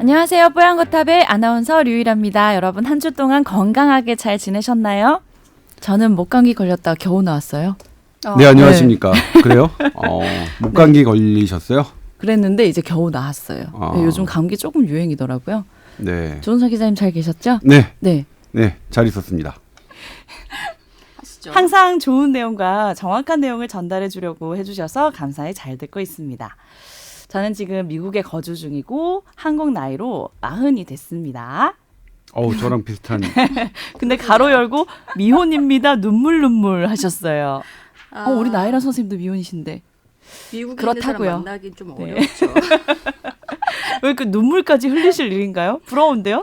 안녕하세요. 뽀얀거탑의 아나운서 류일합니다. 여러분 한 주 동안 건강하게 잘 지내셨나요? 저는 목감기 걸렸다가 겨우 나왔어요. 네, 안녕하십니까. 네. 그래요? 목감기 네. 걸리셨어요? 그랬는데 이제 겨우 나았어요. 네, 요즘 감기 조금 유행이더라고요. 네. 조은석 기자님 잘 계셨죠? 네. 네. 네, 잘 있었습니다. 항상 좋은 내용과 정확한 내용을 전달해 주려고 해주셔서 감사히 잘 듣고 있습니다. 저는 지금 미국에 거주 중이고 한국 나이로 40이 됐습니다. 저랑 비슷한. 근데 가로 열고 미혼입니다. 눈물 하셨어요. 우리 나이란 선생님도 미혼이신데. 미국에 그렇다고요. 있는 사람 만나긴 좀 어렵죠. 왜 이렇게 눈물까지 흘리실 일인가요? 부러운데요?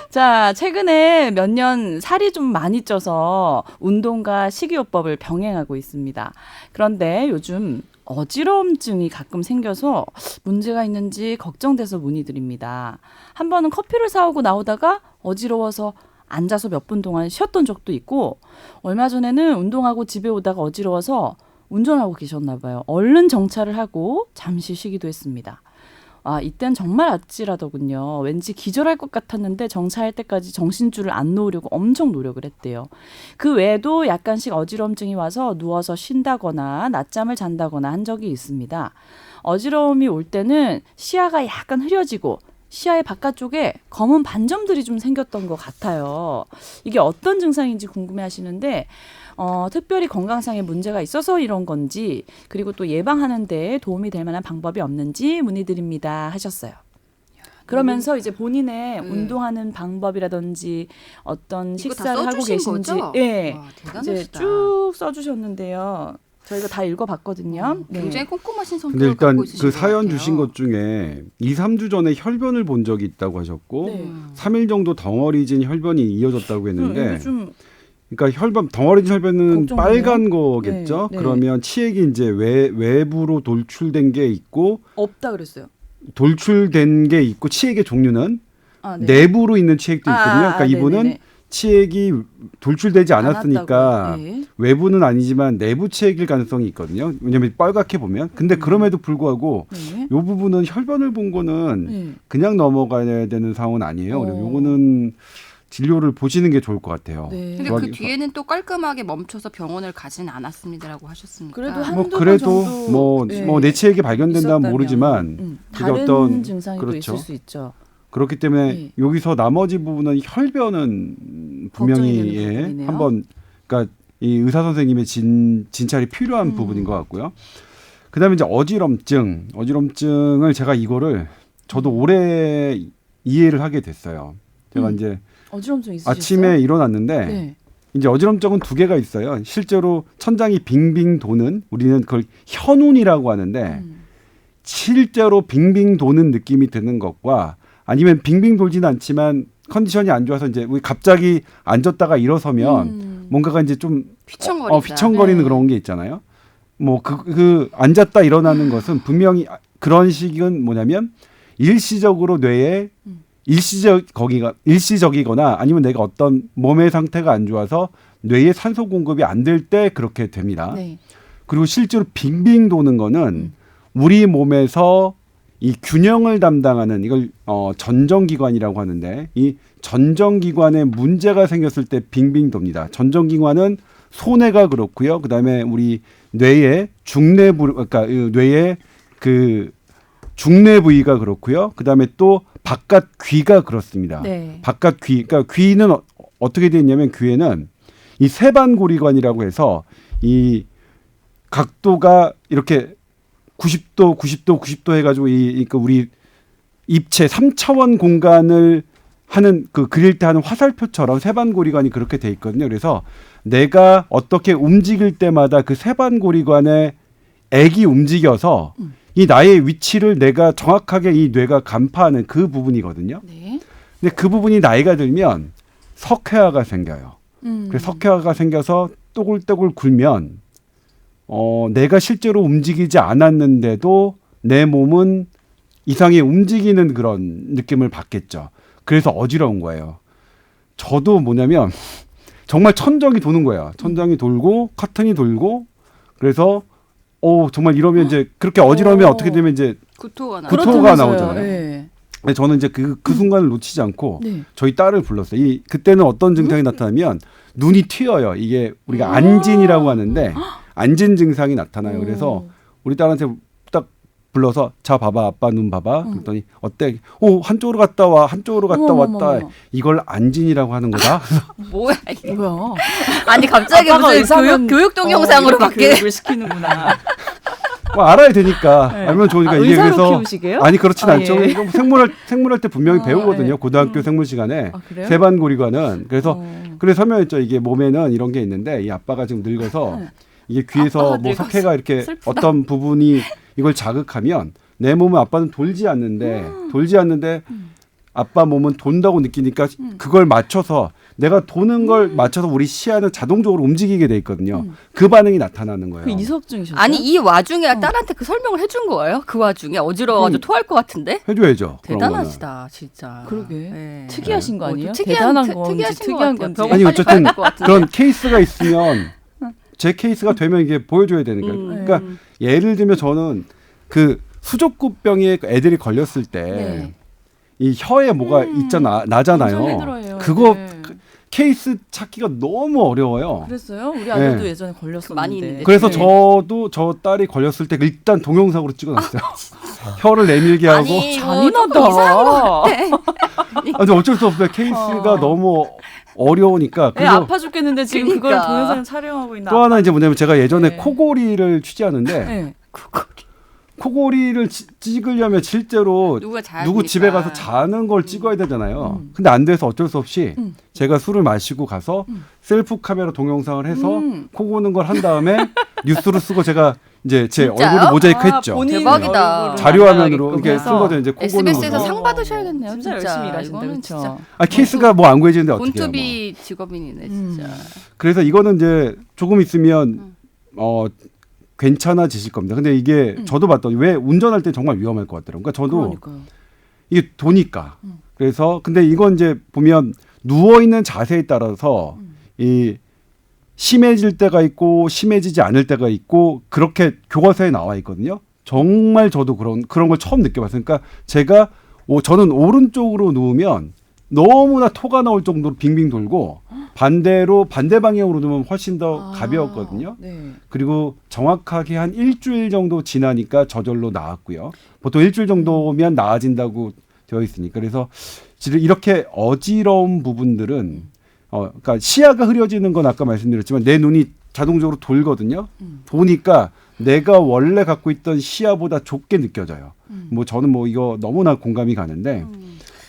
자, 최근에 몇 년 살이 좀 많이 쪄서 운동과 식이요법을 병행하고 있습니다. 그런데 요즘 어지러움증이 가끔 생겨서 문제가 있는지 걱정돼서 문의드립니다. 한 번은 커피를 사오고 나오다가 어지러워서 앉아서 몇 분 동안 쉬었던 적도 있고, 얼마 전에는 운동하고 집에 오다가 어지러워서 운전하고 계셨나 봐요. 얼른 정차를 하고 잠시 쉬기도 했습니다. 이땐 정말 아찔하더군요. 왠지 기절할 것 같았는데 정차할 때까지 정신줄을 안 놓으려고 엄청 노력을 했대요. 그 외에도 약간씩 어지러움증이 와서 누워서 쉰다거나 낮잠을 잔다거나 한 적이 있습니다. 어지러움이 올 때는 시야가 약간 흐려지고 시야의 바깥쪽에 검은 반점들이 좀 생겼던 것 같아요. 이게 어떤 증상인지 궁금해하시는데 특별히 건강상의 문제가 있어서 이런 건지, 그리고 또 예방하는 데 도움이 될 만한 방법이 없는지 문의드립니다 하셨어요. 그러면서 이제 본인의 운동하는 방법이라든지 어떤 식사를 하고 계신지 네, 이제 쭉 써주셨는데요. 저희가 다 읽어봤거든요. 굉장히 꼼꼼하신 성격을 근데 일단 갖고 있으신 그 것 사연 같아요. 주신 것 중에 2-3주 전에 혈변을 본 적이 있다고 하셨고 3일 정도 덩어리진 혈변이 이어졌다고 했는데 그러니까 덩어리진 혈변은 걱정되네요. 빨간 거겠죠. 네. 그러면 치액이 이제 외부로 돌출된 게 있고 없다 그랬어요. 돌출된 게 있고 치액의 종류는 내부로 있는 치액도 있거든요. 그러니까 이분은 네네네. 치액이 돌출되지 않았으니까 네. 외부는 아니지만 내부 치액일 가능성이 있거든요. 왜냐하면 빨갛게 보면. 근데 그럼에도 불구하고 이 부분은 혈변을 본 거는 그냥 넘어가야 되는 상황은 아니에요. 그리고 요거는 진료를 보시는 게 좋을 것 같아요. 근데 그 뒤에는 또 깔끔하게 멈춰서 병원을 가진 않았습니다라고 하셨으니까. 그래도 한두 번 그래도 정도 내 치액이 발견된다면 모르지만 다른 어떤 증상이 또 있을 수 있죠. 그렇기 때문에 여기서 나머지 부분은 혈변은 분명히 한번 그러니까 이 의사 선생님의 진찰이 필요한 부분인 것 같고요. 그다음에 이제 어지럼증을 제가 이거를 저도 오래 이해를 하게 됐어요. 제가 이제 어지럼증 있으셨어요? 아침에 일어났는데 이제 어지럼증은 두 개가 있어요. 실제로 천장이 빙빙 도는, 우리는 그걸 현운이라고 하는데 실제로 빙빙 도는 느낌이 드는 것과 아니면 빙빙 돌지는 않지만 컨디션이 안 좋아서 이제 우리 갑자기 앉았다가 일어서면 뭔가가 이제 좀 휘청거리는 그런 게 있잖아요. 뭐 그 앉았다 일어나는 것은 분명히 그런 식은 뭐냐면 일시적으로 뇌에 일시적이거나 아니면 내가 어떤 몸의 상태가 안 좋아서 뇌에 산소 공급이 안 될 때 그렇게 됩니다. 그리고 실제로 빙빙 도는 거는 우리 몸에서 이 균형을 담당하는 이걸 전정기관이라고 하는데 이 전정기관에 문제가 생겼을 때 빙빙 돕니다. 전정기관은 소뇌가 그렇고요. 그다음에 우리 뇌의 그러니까 뇌의 그 중뇌 부위가 그렇고요. 그다음에 또 바깥 귀가 그렇습니다. 바깥 귀, 그러니까 귀는 어떻게 되어 있냐면 귀에는 이 세반고리관이라고 해서 이 각도가 이렇게 90도 해가지고 그러니까 우리 입체 3차원 공간을 하는 그릴 때 하는 화살표처럼 세반고리관이 그렇게 돼 있거든요. 그래서 내가 어떻게 움직일 때마다 그 세반고리관의 액이 움직여서 이 나의 위치를 내가 정확하게 이 뇌가 간파하는 그 부분이거든요. 근데 그 부분이 나이가 들면 석회화가 생겨요. 그래서 석회화가 생겨서 또글또글 굴면 내가 실제로 움직이지 않았는데도 내 몸은 이상하게 움직이는 그런 느낌을 받겠죠. 그래서 어지러운 거예요. 저도 뭐냐면 정말 천정이 도는 거예요. 천정이 돌고 커튼이 돌고 그래서 정말 이러면 이제 그렇게 어지러우면 어떻게 되면 이제 구토가 나. 구토가 나오잖아요. 네. 근데 저는 이제 그 순간을 놓치지 않고 네. 저희 딸을 불렀어요. 그때는 어떤 증상이 나타나면 눈이 튀어요. 이게 우리가 안진이라고 하는데 안진 증상이 나타나요. 그래서 우리 딸한테 딱 불러서 자 봐봐 아빠 눈 봐봐. 그랬더니 어때? 한쪽으로 갔다 와 한쪽으로 갔다 왔다. 이걸 안진이라고 하는 거다. 뭐야 이게. 뭐야? 아니 갑자기 아빠가 무슨 의사면 교육 동영상으로 이렇게 바뀌. 교육을 시키는구나. 뭐 알아야 되니까 네. 알면 좋으니까 이게 의사로 그래서 키우시게요? 아니 그렇진 않죠. 예. 이거 생물할 때 분명히 배우거든요. 네. 고등학교 생물 시간에 그래요? 세반고리관은 그래서 설명했죠. 이게 몸에는 이런 게 있는데 이 아빠가 지금 늙어서 이게 귀에서 아빠가 뭐 늙어서 석회가 이렇게 슬프다. 어떤 부분이 이걸 자극하면 내 몸은 아빠는 돌지 않는데 아빠 몸은 돈다고 느끼니까 그걸 맞춰서 내가 도는 걸 맞춰서 우리 시야는 자동적으로 움직이게 돼 있거든요. 그 반응이 나타나는 거예요. 그 이석증이셨어요? 아니 이 와중에 딸한테 그 설명을 해준 거예요? 그 와중에 어지러워가지고 토할 것 같은데? 해줘야죠. 그런 대단하시다 진짜. 그러게. 네. 특이하신 거 아니에요? 특이한 대단한 건지 특이하신 특이한 것 건지. 같아요. 아니 병원 어쨌든 빨리 가야 될것 같은데. 그런 케이스가 있으면 제 케이스가 되면 이게 보여줘야 되니까. 그러니까 예를 들면 저는 그 수족구병에 애들이 걸렸을 때 이 혀에 뭐가 나잖아요. 엄청 힘들어요. 그거 네. 케이스 찾기가 너무 어려워요. 그랬어요? 우리 아들도 네. 예전에 걸렸었는데. 많이 있는데. 그래서 네. 저도 저 딸이 걸렸을 때 일단 동영상으로 찍어놨어요. 혀를 내밀게 하고. 아니 이거 잔인하다. 조금 이상한 것 같아. 아니 어쩔 수 없어요. 케이스가 너무 어려우니까. 애 그리고 아파 죽겠는데 지금 그걸 그러니까. 동영상 촬영하고 있나? 또 하나 이제 뭐냐면 제가 예전에 네. 코골이를 취재하는데 네. 코골이를 찍으려면 실제로 누구 집에 가서 자는 걸 찍어야 되잖아요. 근데 안 돼서 어쩔 수 없이 제가 술을 마시고 가서 셀프 카메라 동영상을 해서 코 고는 걸 한 다음에 뉴스로 쓰고 제가 이제 제 진짜요? 얼굴을 모자이크 했죠. 본인 대박이다. 얼굴을 자료화면으로 만나게끔 이렇게 해서. 쓴 거죠. 이제 코 고는 SBS에서 거. 상 받으셔야겠네요. 진짜 열심히 일하신다. 이거는 그렇죠. 진짜 케이스가 뭐 안 구해지는데 어떻게 해요? 뭐. 본투비 직업인이네 진짜. 그래서 이거는 이제 조금 있으면 괜찮아지실 겁니다. 근데 이게 저도 봤더니 왜 운전할 때 정말 위험할 것 같더라고요. 그러니까 저도 그러니까요. 이게 도니까. 그래서 근데 이건 이제 보면 누워 있는 자세에 따라서 이 심해질 때가 있고 심해지지 않을 때가 있고 그렇게 교과서에 나와 있거든요. 정말 저도 그런 걸 처음 느껴봤어요. 그러니까 저는 오른쪽으로 누우면 너무나 토가 나올 정도로 빙빙 돌고 반대로 반대 방향으로 누우면 훨씬 더 가벼웠거든요. 네. 그리고 정확하게 한 일주일 정도 지나니까 저절로 나았고요. 보통 일주일 정도면 나아진다고 되어 있으니까 그래서 이렇게 어지러운 부분들은 그러니까 시야가 흐려지는 건 아까 말씀드렸지만 내 눈이 자동적으로 돌거든요. 보니까 내가 원래 갖고 있던 시야보다 좁게 느껴져요. 뭐 저는 뭐 이거 너무나 공감이 가는데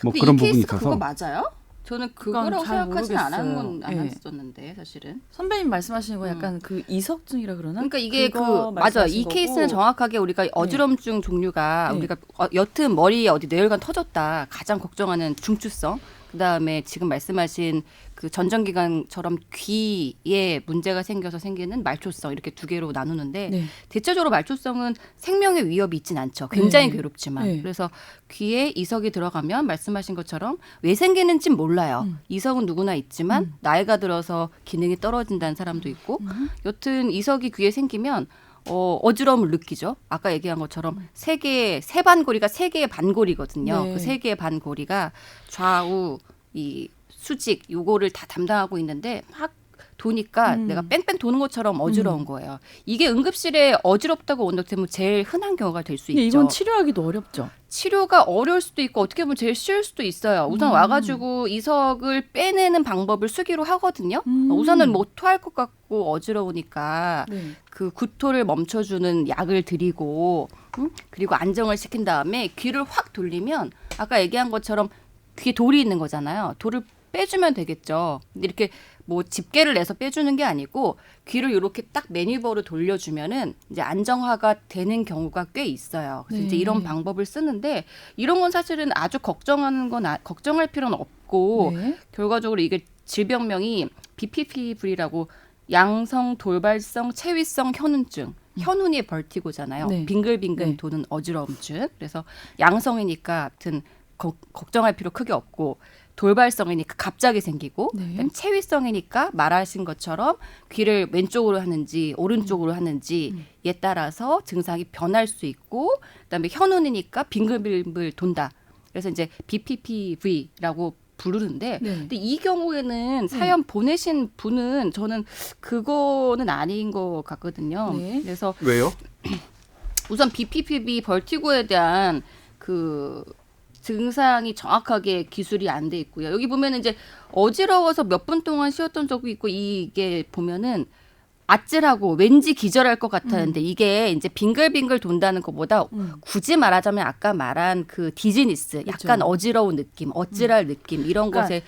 뭐 그런 이 부분이 케이스가 있어서 그거 맞아요? 저는 그건 그거라고 잘 생각하진 않은 건 모르겠어요. 안 예. 했었는데 사실은. 선배님 말씀하시는 거 약간 그 이석증이라 그러나? 그러니까 이게 그거 맞아. 말씀하신 이 케이스는 거고. 정확하게 우리가 어지럼증 종류가 네. 우리가 옅은 머리에 어디 뇌혈관 터졌다 가장 걱정하는 중추성. 그다음에 지금 말씀하신 그 전정기관처럼 귀에 문제가 생겨서 생기는 말초성 이렇게 두 개로 나누는데 네. 대체적으로 말초성은 생명의 위협이 있진 않죠. 굉장히 네. 괴롭지만. 네. 그래서 귀에 이석이 들어가면 말씀하신 것처럼 왜 생기는지 몰라요. 이석은 누구나 있지만 나이가 들어서 기능이 떨어진다는 사람도 있고 여튼 이석이 귀에 생기면 어지러움을 느끼죠. 아까 얘기한 것처럼 세 반고리가 세 개의 반고리거든요. 네. 그 세 개의 반고리가 좌우 이 수직 요거를 다 담당하고 있는데 막 도니까 내가 뺑뺑 도는 것처럼 어지러운 거예요. 이게 응급실에 어지럽다고 온다면 제일 흔한 경우가 될 수 근데 있죠. 이건 치료하기도 어렵죠. 치료가 어려울 수도 있고 어떻게 보면 제일 쉬울 수도 있어요. 우선 와가지고 이석을 빼내는 방법을 수기로 하거든요. 우선은 뭐 토할 것 같고 어지러우니까 네. 그 구토를 멈춰주는 약을 드리고 그리고 안정을 시킨 다음에 귀를 확 돌리면 아까 얘기한 것처럼 귀에 돌이 있는 거잖아요. 돌을 빼주면 되겠죠. 근데 이렇게 뭐 집게를 내서 빼주는 게 아니고 귀를 이렇게 딱 매니버로 돌려주면은 이제 안정화가 되는 경우가 꽤 있어요. 그래서 네. 이제 이런 방법을 쓰는데 이런 건 사실은 아주 걱정할 필요는 없고 네. 결과적으로 이게 질병명이 BPPV라고 양성 돌발성 체위성 현운증. 현운이 벌티고잖아요. 네. 빙글빙글 네. 도는 어지러움증. 그래서 양성이니까 하여튼 걱정할 필요 크게 없고 돌발성이니까 갑자기 생기고 네. 그다음에 체위성이니까 말하신 것처럼 귀를 왼쪽으로 하는지 오른쪽으로 하는지에 따라서 증상이 변할 수 있고 그다음에 현운이니까 빙글빙글 돈다. 그래서 이제 BPPV라고 부르는데 네. 근데 이 경우에는 사연 보내신 분은 저는 그거는 아닌 것 같거든요. 네. 그래서 왜요? 우선 BPPV 벌티고에 대한 그 증상이 정확하게 기술이 안 돼 있고요. 여기 보면은 이제 어지러워서 몇 분 동안 쉬었던 적이 있고 이게 보면은 아찔하고 왠지 기절할 것 같았는데 이게 이제 빙글빙글 돈다는 것보다 굳이 말하자면 아까 말한 그 디즈니스, 약간 그렇죠. 어지러운 느낌, 어찌랄 느낌 이런 그러니까 것에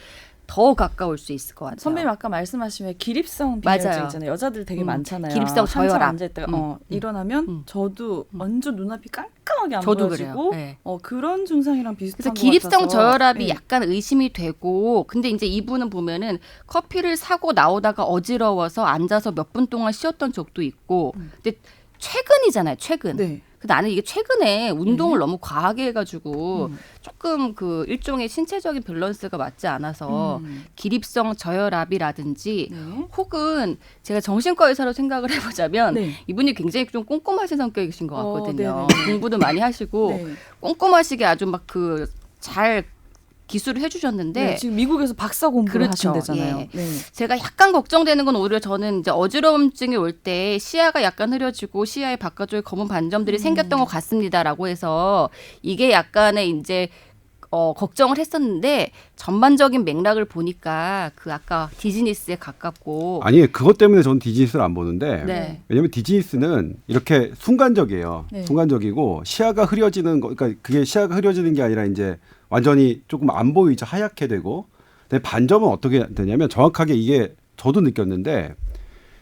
더 가까울 수 있을 것 같아요. 선배님 아까 말씀하신 왜 기립성 빈혈증 맞아요. 있잖아요. 여자들 되게 많잖아요. 기립성 한참 저혈압. 앉아있다가 일어나면 저도 완전 눈앞이 깜깜하게 안 저도 보여지고 그래요. 네. 그런 증상이랑 비슷한 그래서 것 기립성 같아서. 저혈압이 네. 약간 의심이 되고 근데 이제 이분은 보면은 커피를 사고 나오다가 어지러워서 앉아서 몇 분 동안 쉬었던 적도 있고 근데 최근이잖아요. 최근. 네. 근데 나는 이게 최근에 운동을 너무 과하게 해가지고 조금 그 일종의 신체적인 밸런스가 맞지 않아서 기립성 저혈압이라든지 네. 혹은 제가 정신과 의사로 생각을 해보자면 네. 이분이 굉장히 좀 꼼꼼하신 성격이신 것 같거든요. 네네네. 공부도 많이 하시고 네. 꼼꼼하시게 아주 막 그 잘 기술을 해주셨는데 네, 지금 미국에서 박사 공부를 그렇죠. 하신대잖아요. 예. 네. 제가 약간 걱정되는 건 오히려 저는 이제 어지러움증이 올 때 시야가 약간 흐려지고 시야의 바깥쪽에 검은 반점들이 생겼던 것 같습니다라고 해서 이게 약간의 이제 걱정을 했었는데 전반적인 맥락을 보니까 그 아까 디즈니스에 가깝고 아니 그것 때문에 저는 디즈니스를 안 보는데 네. 왜냐하면 디즈니스는 이렇게 순간적이에요. 네. 순간적이고 시야가 흐려지는 거, 그러니까 그게 시야가 흐려지는 게 아니라 이제 완전히 조금 안 보이죠. 하얗게 되고. 근데 반점은 어떻게 되냐면 정확하게 이게 저도 느꼈는데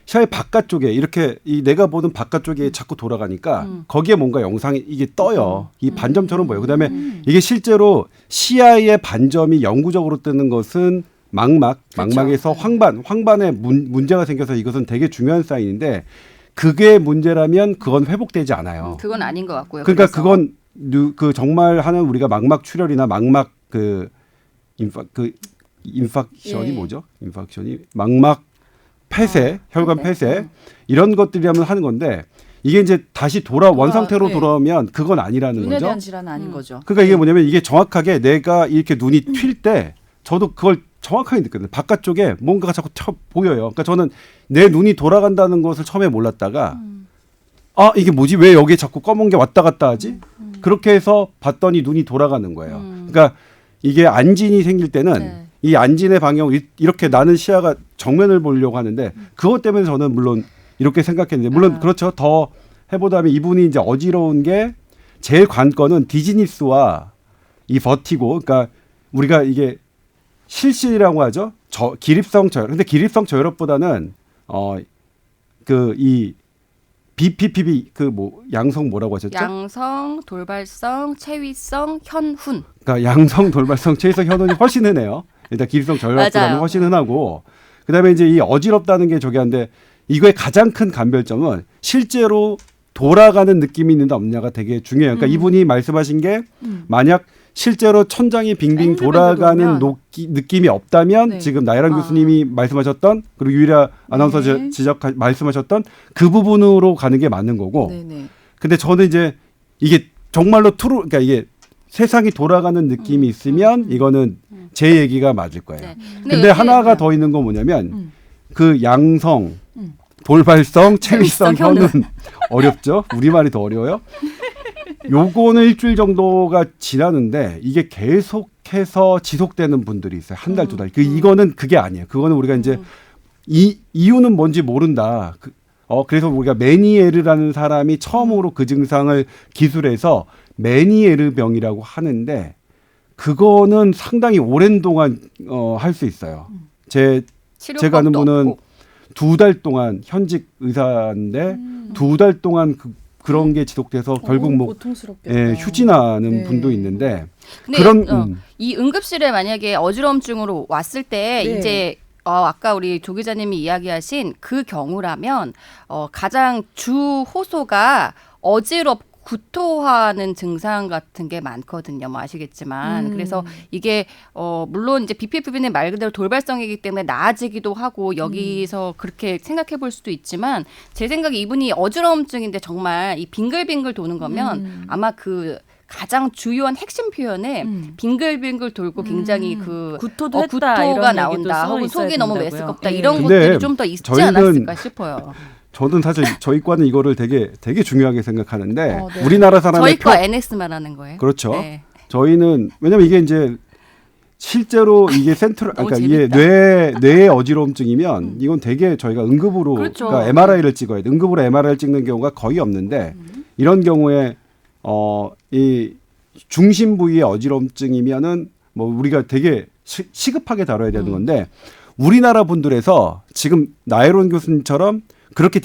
시야의 바깥쪽에 이렇게 이 내가 보는 바깥쪽에 자꾸 돌아가니까 거기에 뭔가 영상이 이게 떠요. 이 반점처럼 보여요. 그다음에 이게 실제로 시야의 반점이 영구적으로 뜨는 것은 망막에서 황반에 문제가 생겨서 이것은 되게 중요한 사인인데 그게 문제라면 그건 회복되지 않아요. 그건 아닌 것 같고요. 그러니까 그래서. 그건 그 정말 하는 우리가 망막 출혈이나 망막 인팍션이 예. 뭐죠? 인팍션이 망막 폐쇄, 혈관 폐쇄 이런 것들이라면 하는 건데 이게 이제 다시 원상태로 네. 돌아오면 그건 아니라는 눈에 거죠. 대한 질환은 아닌 거죠. 그러니까 이게 뭐냐면 이게 정확하게 내가 이렇게 눈이 튈 때 저도 그걸 정확하게 느꼈는데 바깥쪽에 뭔가가 자꾸 보여요. 그러니까 저는 내 눈이 돌아간다는 것을 처음에 몰랐다가 아 이게 뭐지? 왜 여기에 자꾸 검은 게 왔다 갔다 하지? 그렇게 해서 봤더니 눈이 돌아가는 거예요. 그러니까 이게 안진이 생길 때는 네. 이 안진의 방향으로 이렇게 나는 시야가 정면을 보려고 하는데 그것 때문에 저는 물론 이렇게 생각했는데 물론 그렇죠. 더 해보다면 이분이 이제 어지러운 게 제일 관건은 디즈니스와 이 버티고 그러니까 우리가 이게 실신이라고 하죠. 기립성 저혈. 근데 기립성 저혈압보다는 그 이 BPPV 그 뭐 양성 뭐라고 하셨죠? 양성, 돌발성, 체위성, 현훈. 그러니까 양성, 돌발성, 체위성, 현운이 훨씬 흔해요. 일단 기립성 저혈압보다는 맞아요. 훨씬 흔하고 그다음에 이제 이 어지럽다는 게 저기 한데 이거의 가장 큰 간별점은 실제로 돌아가는 느낌이 있는가 없느냐가 되게 중요해요. 그러니까 이분이 말씀하신 게 만약 실제로 천장이 빙빙 돌아가는 느낌이 없다면 네. 지금 나혜란 교수님이 말씀하셨던 그리고 유일아 아나운서 네. 말씀하셨던 그 부분으로 가는 게 맞는 거고 네네. 근데 저는 이제 이게 정말로 그러니까 이게 세상이 돌아가는 느낌이 있으면 이거는 제 얘기가 맞을 거예요. 네. 근데 여기 하나가 더 있는 건 뭐냐면 그 양성, 돌발성, 체위성, 현은 어렵죠? 우리말이 더 어려워요. 요거는 일주일 정도가 지나는데 이게 계속해서 지속되는 분들이 있어요. 한 달, 두 달. 이거는 그게 아니에요. 그거는 우리가 이제 이유는 뭔지 모른다. 그래서 우리가 메니에르라는 사람이 처음으로 그 증상을 기술해서 메니에르 병이라고 하는데 그거는 상당히 오랜 동안 할 수 있어요. 제가 아는 분은 2달 동안 현직 의사인데 2달 동안 그런 게 지속돼서 결국 뭐 고통스럽겠다. 휴진하는 네. 분도 있는데 근데 그런 이 응급실에 만약에 어지러움증으로 왔을 때 네. 이제 아까 우리 조 기자님이 이야기하신 그 경우라면 가장 주 호소가 어지럽고 구토하는 증상 같은 게 많거든요. 뭐 아시겠지만. 그래서 이게 물론 이제 BPFB는 말 그대로 돌발성이기 때문에 나아지기도 하고 여기서 그렇게 생각해 볼 수도 있지만 제 생각에 이분이 어지러움증인데 정말 이 빙글빙글 도는 거면 아마 그 가장 주요한 핵심 표현에 빙글빙글 돌고 굉장히 그 구토도 했다, 구토가 이런 얘기도 나온다 써 혹은 있어야 속이 너무 된다고요. 메스껍다 예. 이런 근데 것들이 좀 더 있지 저희는 않았을까 싶어요. 저는 사실 저희 과는 이거를 되게 중요하게 생각하는데 네. 우리나라 사람의 저희 거 NS 말하는 거예요. 그렇죠. 네. 저희는 왜냐면 이게 이제 실제로 이게 센트럴 너무 그러니까 이게 뇌의 어지러움증이면 이건 되게 저희가 응급으로 그렇죠. 그러니까 MRI를 찍어야 돼. 응급으로 MRI를 찍는 경우가 거의 없는데 이런 경우에 이 중심 부위의 어지러움증이면은 뭐 우리가 되게 시급하게 다뤄야 되는 건데 우리나라 분들에서 지금 나혜론 교수님처럼 그렇게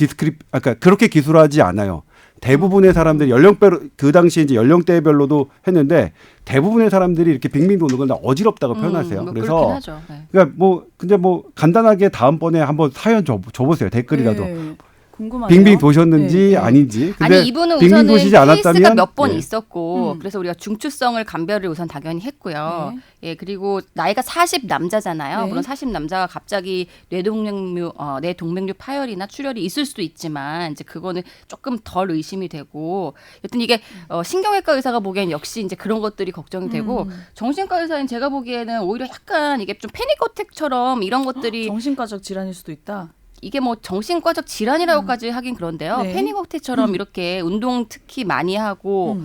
그렇게 기술하지 않아요. 대부분의 사람들이 연령대로 그 당시에 이제 연령대별로도 했는데 대부분의 사람들이 이렇게 빙빙 도는 건 다 어지럽다고 표현하세요. 뭐 그래서 그렇긴 하죠. 네. 그러니까 뭐 근데 뭐 간단하게 다음번에 한번 사연 줘보세요. 댓글이라도. 네. 궁금하네요. 빙빙 도셨는지 네. 아닌지. 근데 아니 이분은 빙빙 우선은 도시지 케이스가 않았다면 몇 번 예. 있었고 그래서 우리가 중추성을 감별을 우선 당연히 했고요. 예 그리고 나이가 40 남자잖아요. 네. 물론 40 남자가 갑자기 뇌동맥류 파열이나 출혈이 있을 수도 있지만 이제 그거는 조금 덜 의심이 되고 여튼 이게 신경외과 의사가 보기엔 역시 이제 그런 것들이 걱정이 되고 정신과 의사인 제가 보기에는 오히려 약간 이게 좀 패닉어택처럼 이런 것들이 정신과적 질환일 수도 있다. 이게 뭐 정신과적 질환이라고까지 하긴 그런데요. 네. 패닉어택처럼 이렇게 운동 특히 많이 하고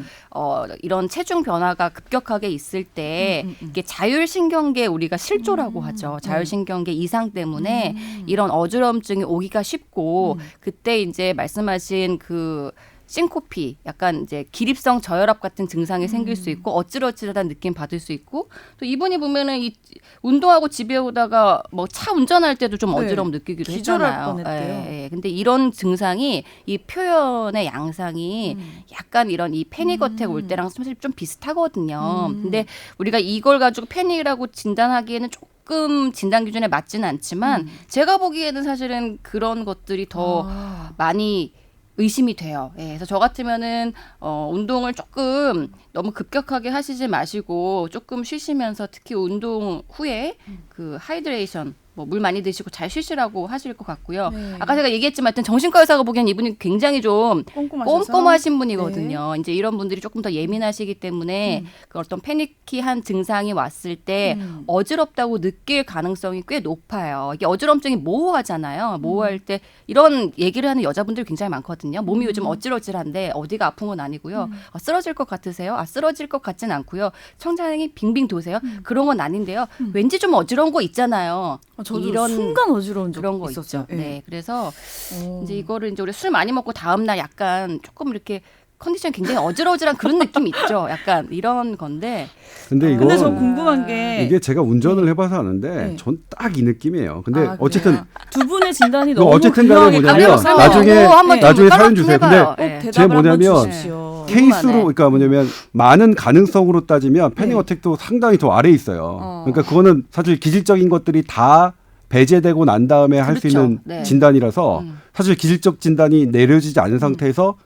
이런 체중 변화가 급격하게 있을 때 이게 자율신경계 우리가 실조라고 하죠. 자율신경계 이상 때문에 이런 어지러움증이 오기가 쉽고 그때 이제 말씀하신 그 싱코피, 약간 이제 기립성 저혈압 같은 증상이 생길 수 있고 어찌러찌하다는 느낌 받을 수 있고 또 이분이 보면은 이 운동하고 집에 오다가 뭐 차 운전할 때도 좀 네. 어지러움 느끼기도 기절할 했잖아요. 뻔했대요. 근데 이런 증상이 이 표현의 양상이 약간 이런 이 패닉어택 올 때랑 사실 좀 비슷하거든요. 근데 우리가 이걸 가지고 패닉이라고 진단하기에는 조금 진단 기준에 맞지는 않지만 제가 보기에는 사실은 그런 것들이 더 많이 의심이 돼요. 예, 그래서 저 같으면은 운동을 조금 너무 급격하게 하시지 마시고 조금 쉬시면서 특히 운동 후에 그 하이드레이션 뭐 물 많이 드시고 잘 쉬시라고 하실 것 같고요. 네. 아까 제가 얘기했지만 하여튼 정신과 의사가 보기엔 이분이 굉장히 좀 꼼꼼하셔서? 꼼꼼하신 분이거든요. 이제 이런 분들이 조금 더 예민하시기 때문에 그 어떤 패니키한 증상이 왔을 때 어지럽다고 느낄 가능성이 꽤 높아요. 이게 어지럼증이 모호하잖아요. 모호할 때 이런 얘기를 하는 여자분들이 굉장히 많거든요. 몸이 요즘 어지러질한데 어디가 아픈 건 아니고요. 쓰러질 것 같으세요? 쓰러질 것 같진 않고요. 청장이 빙빙 도세요? 그런 건 아닌데요. 왠지 좀 어지러운 거 있잖아요. 저도 이런 순간 어지러운 적 그런 거 있었죠. 있죠. 예. 네, 그래서 이제 이거를 이제 우리 술 많이 먹고 다음 날 약간 조금 이렇게 컨디션이 굉장히 어지러지란 그런 느낌이 있죠. 약간 이런 건데. 근데 이거 근데 저 궁금한 게 이게 제가 운전을 해봐서 아는데 네. 전 딱 이 느낌이에요. 근데 아, 어쨌든 그래요? 두 분의 진단이 뭐 너무 어쨌든 간에 균형이 뭐냐면 깔려서 나중에 사연 주세요. 근데 꼭 네. 대답을 제 한번 뭐냐면 주십시오. 케이스로 그러니까 뭐냐면 많은 가능성으로 따지면 패닉어택도 상당히 더 아래에 있어요. 그러니까 그거는 사실 기질적인 것들이 다 배제되고 난 다음에 할 수 그렇죠. 있는 네. 진단이라서 사실 기질적 진단이 내려지지 않은 상태에서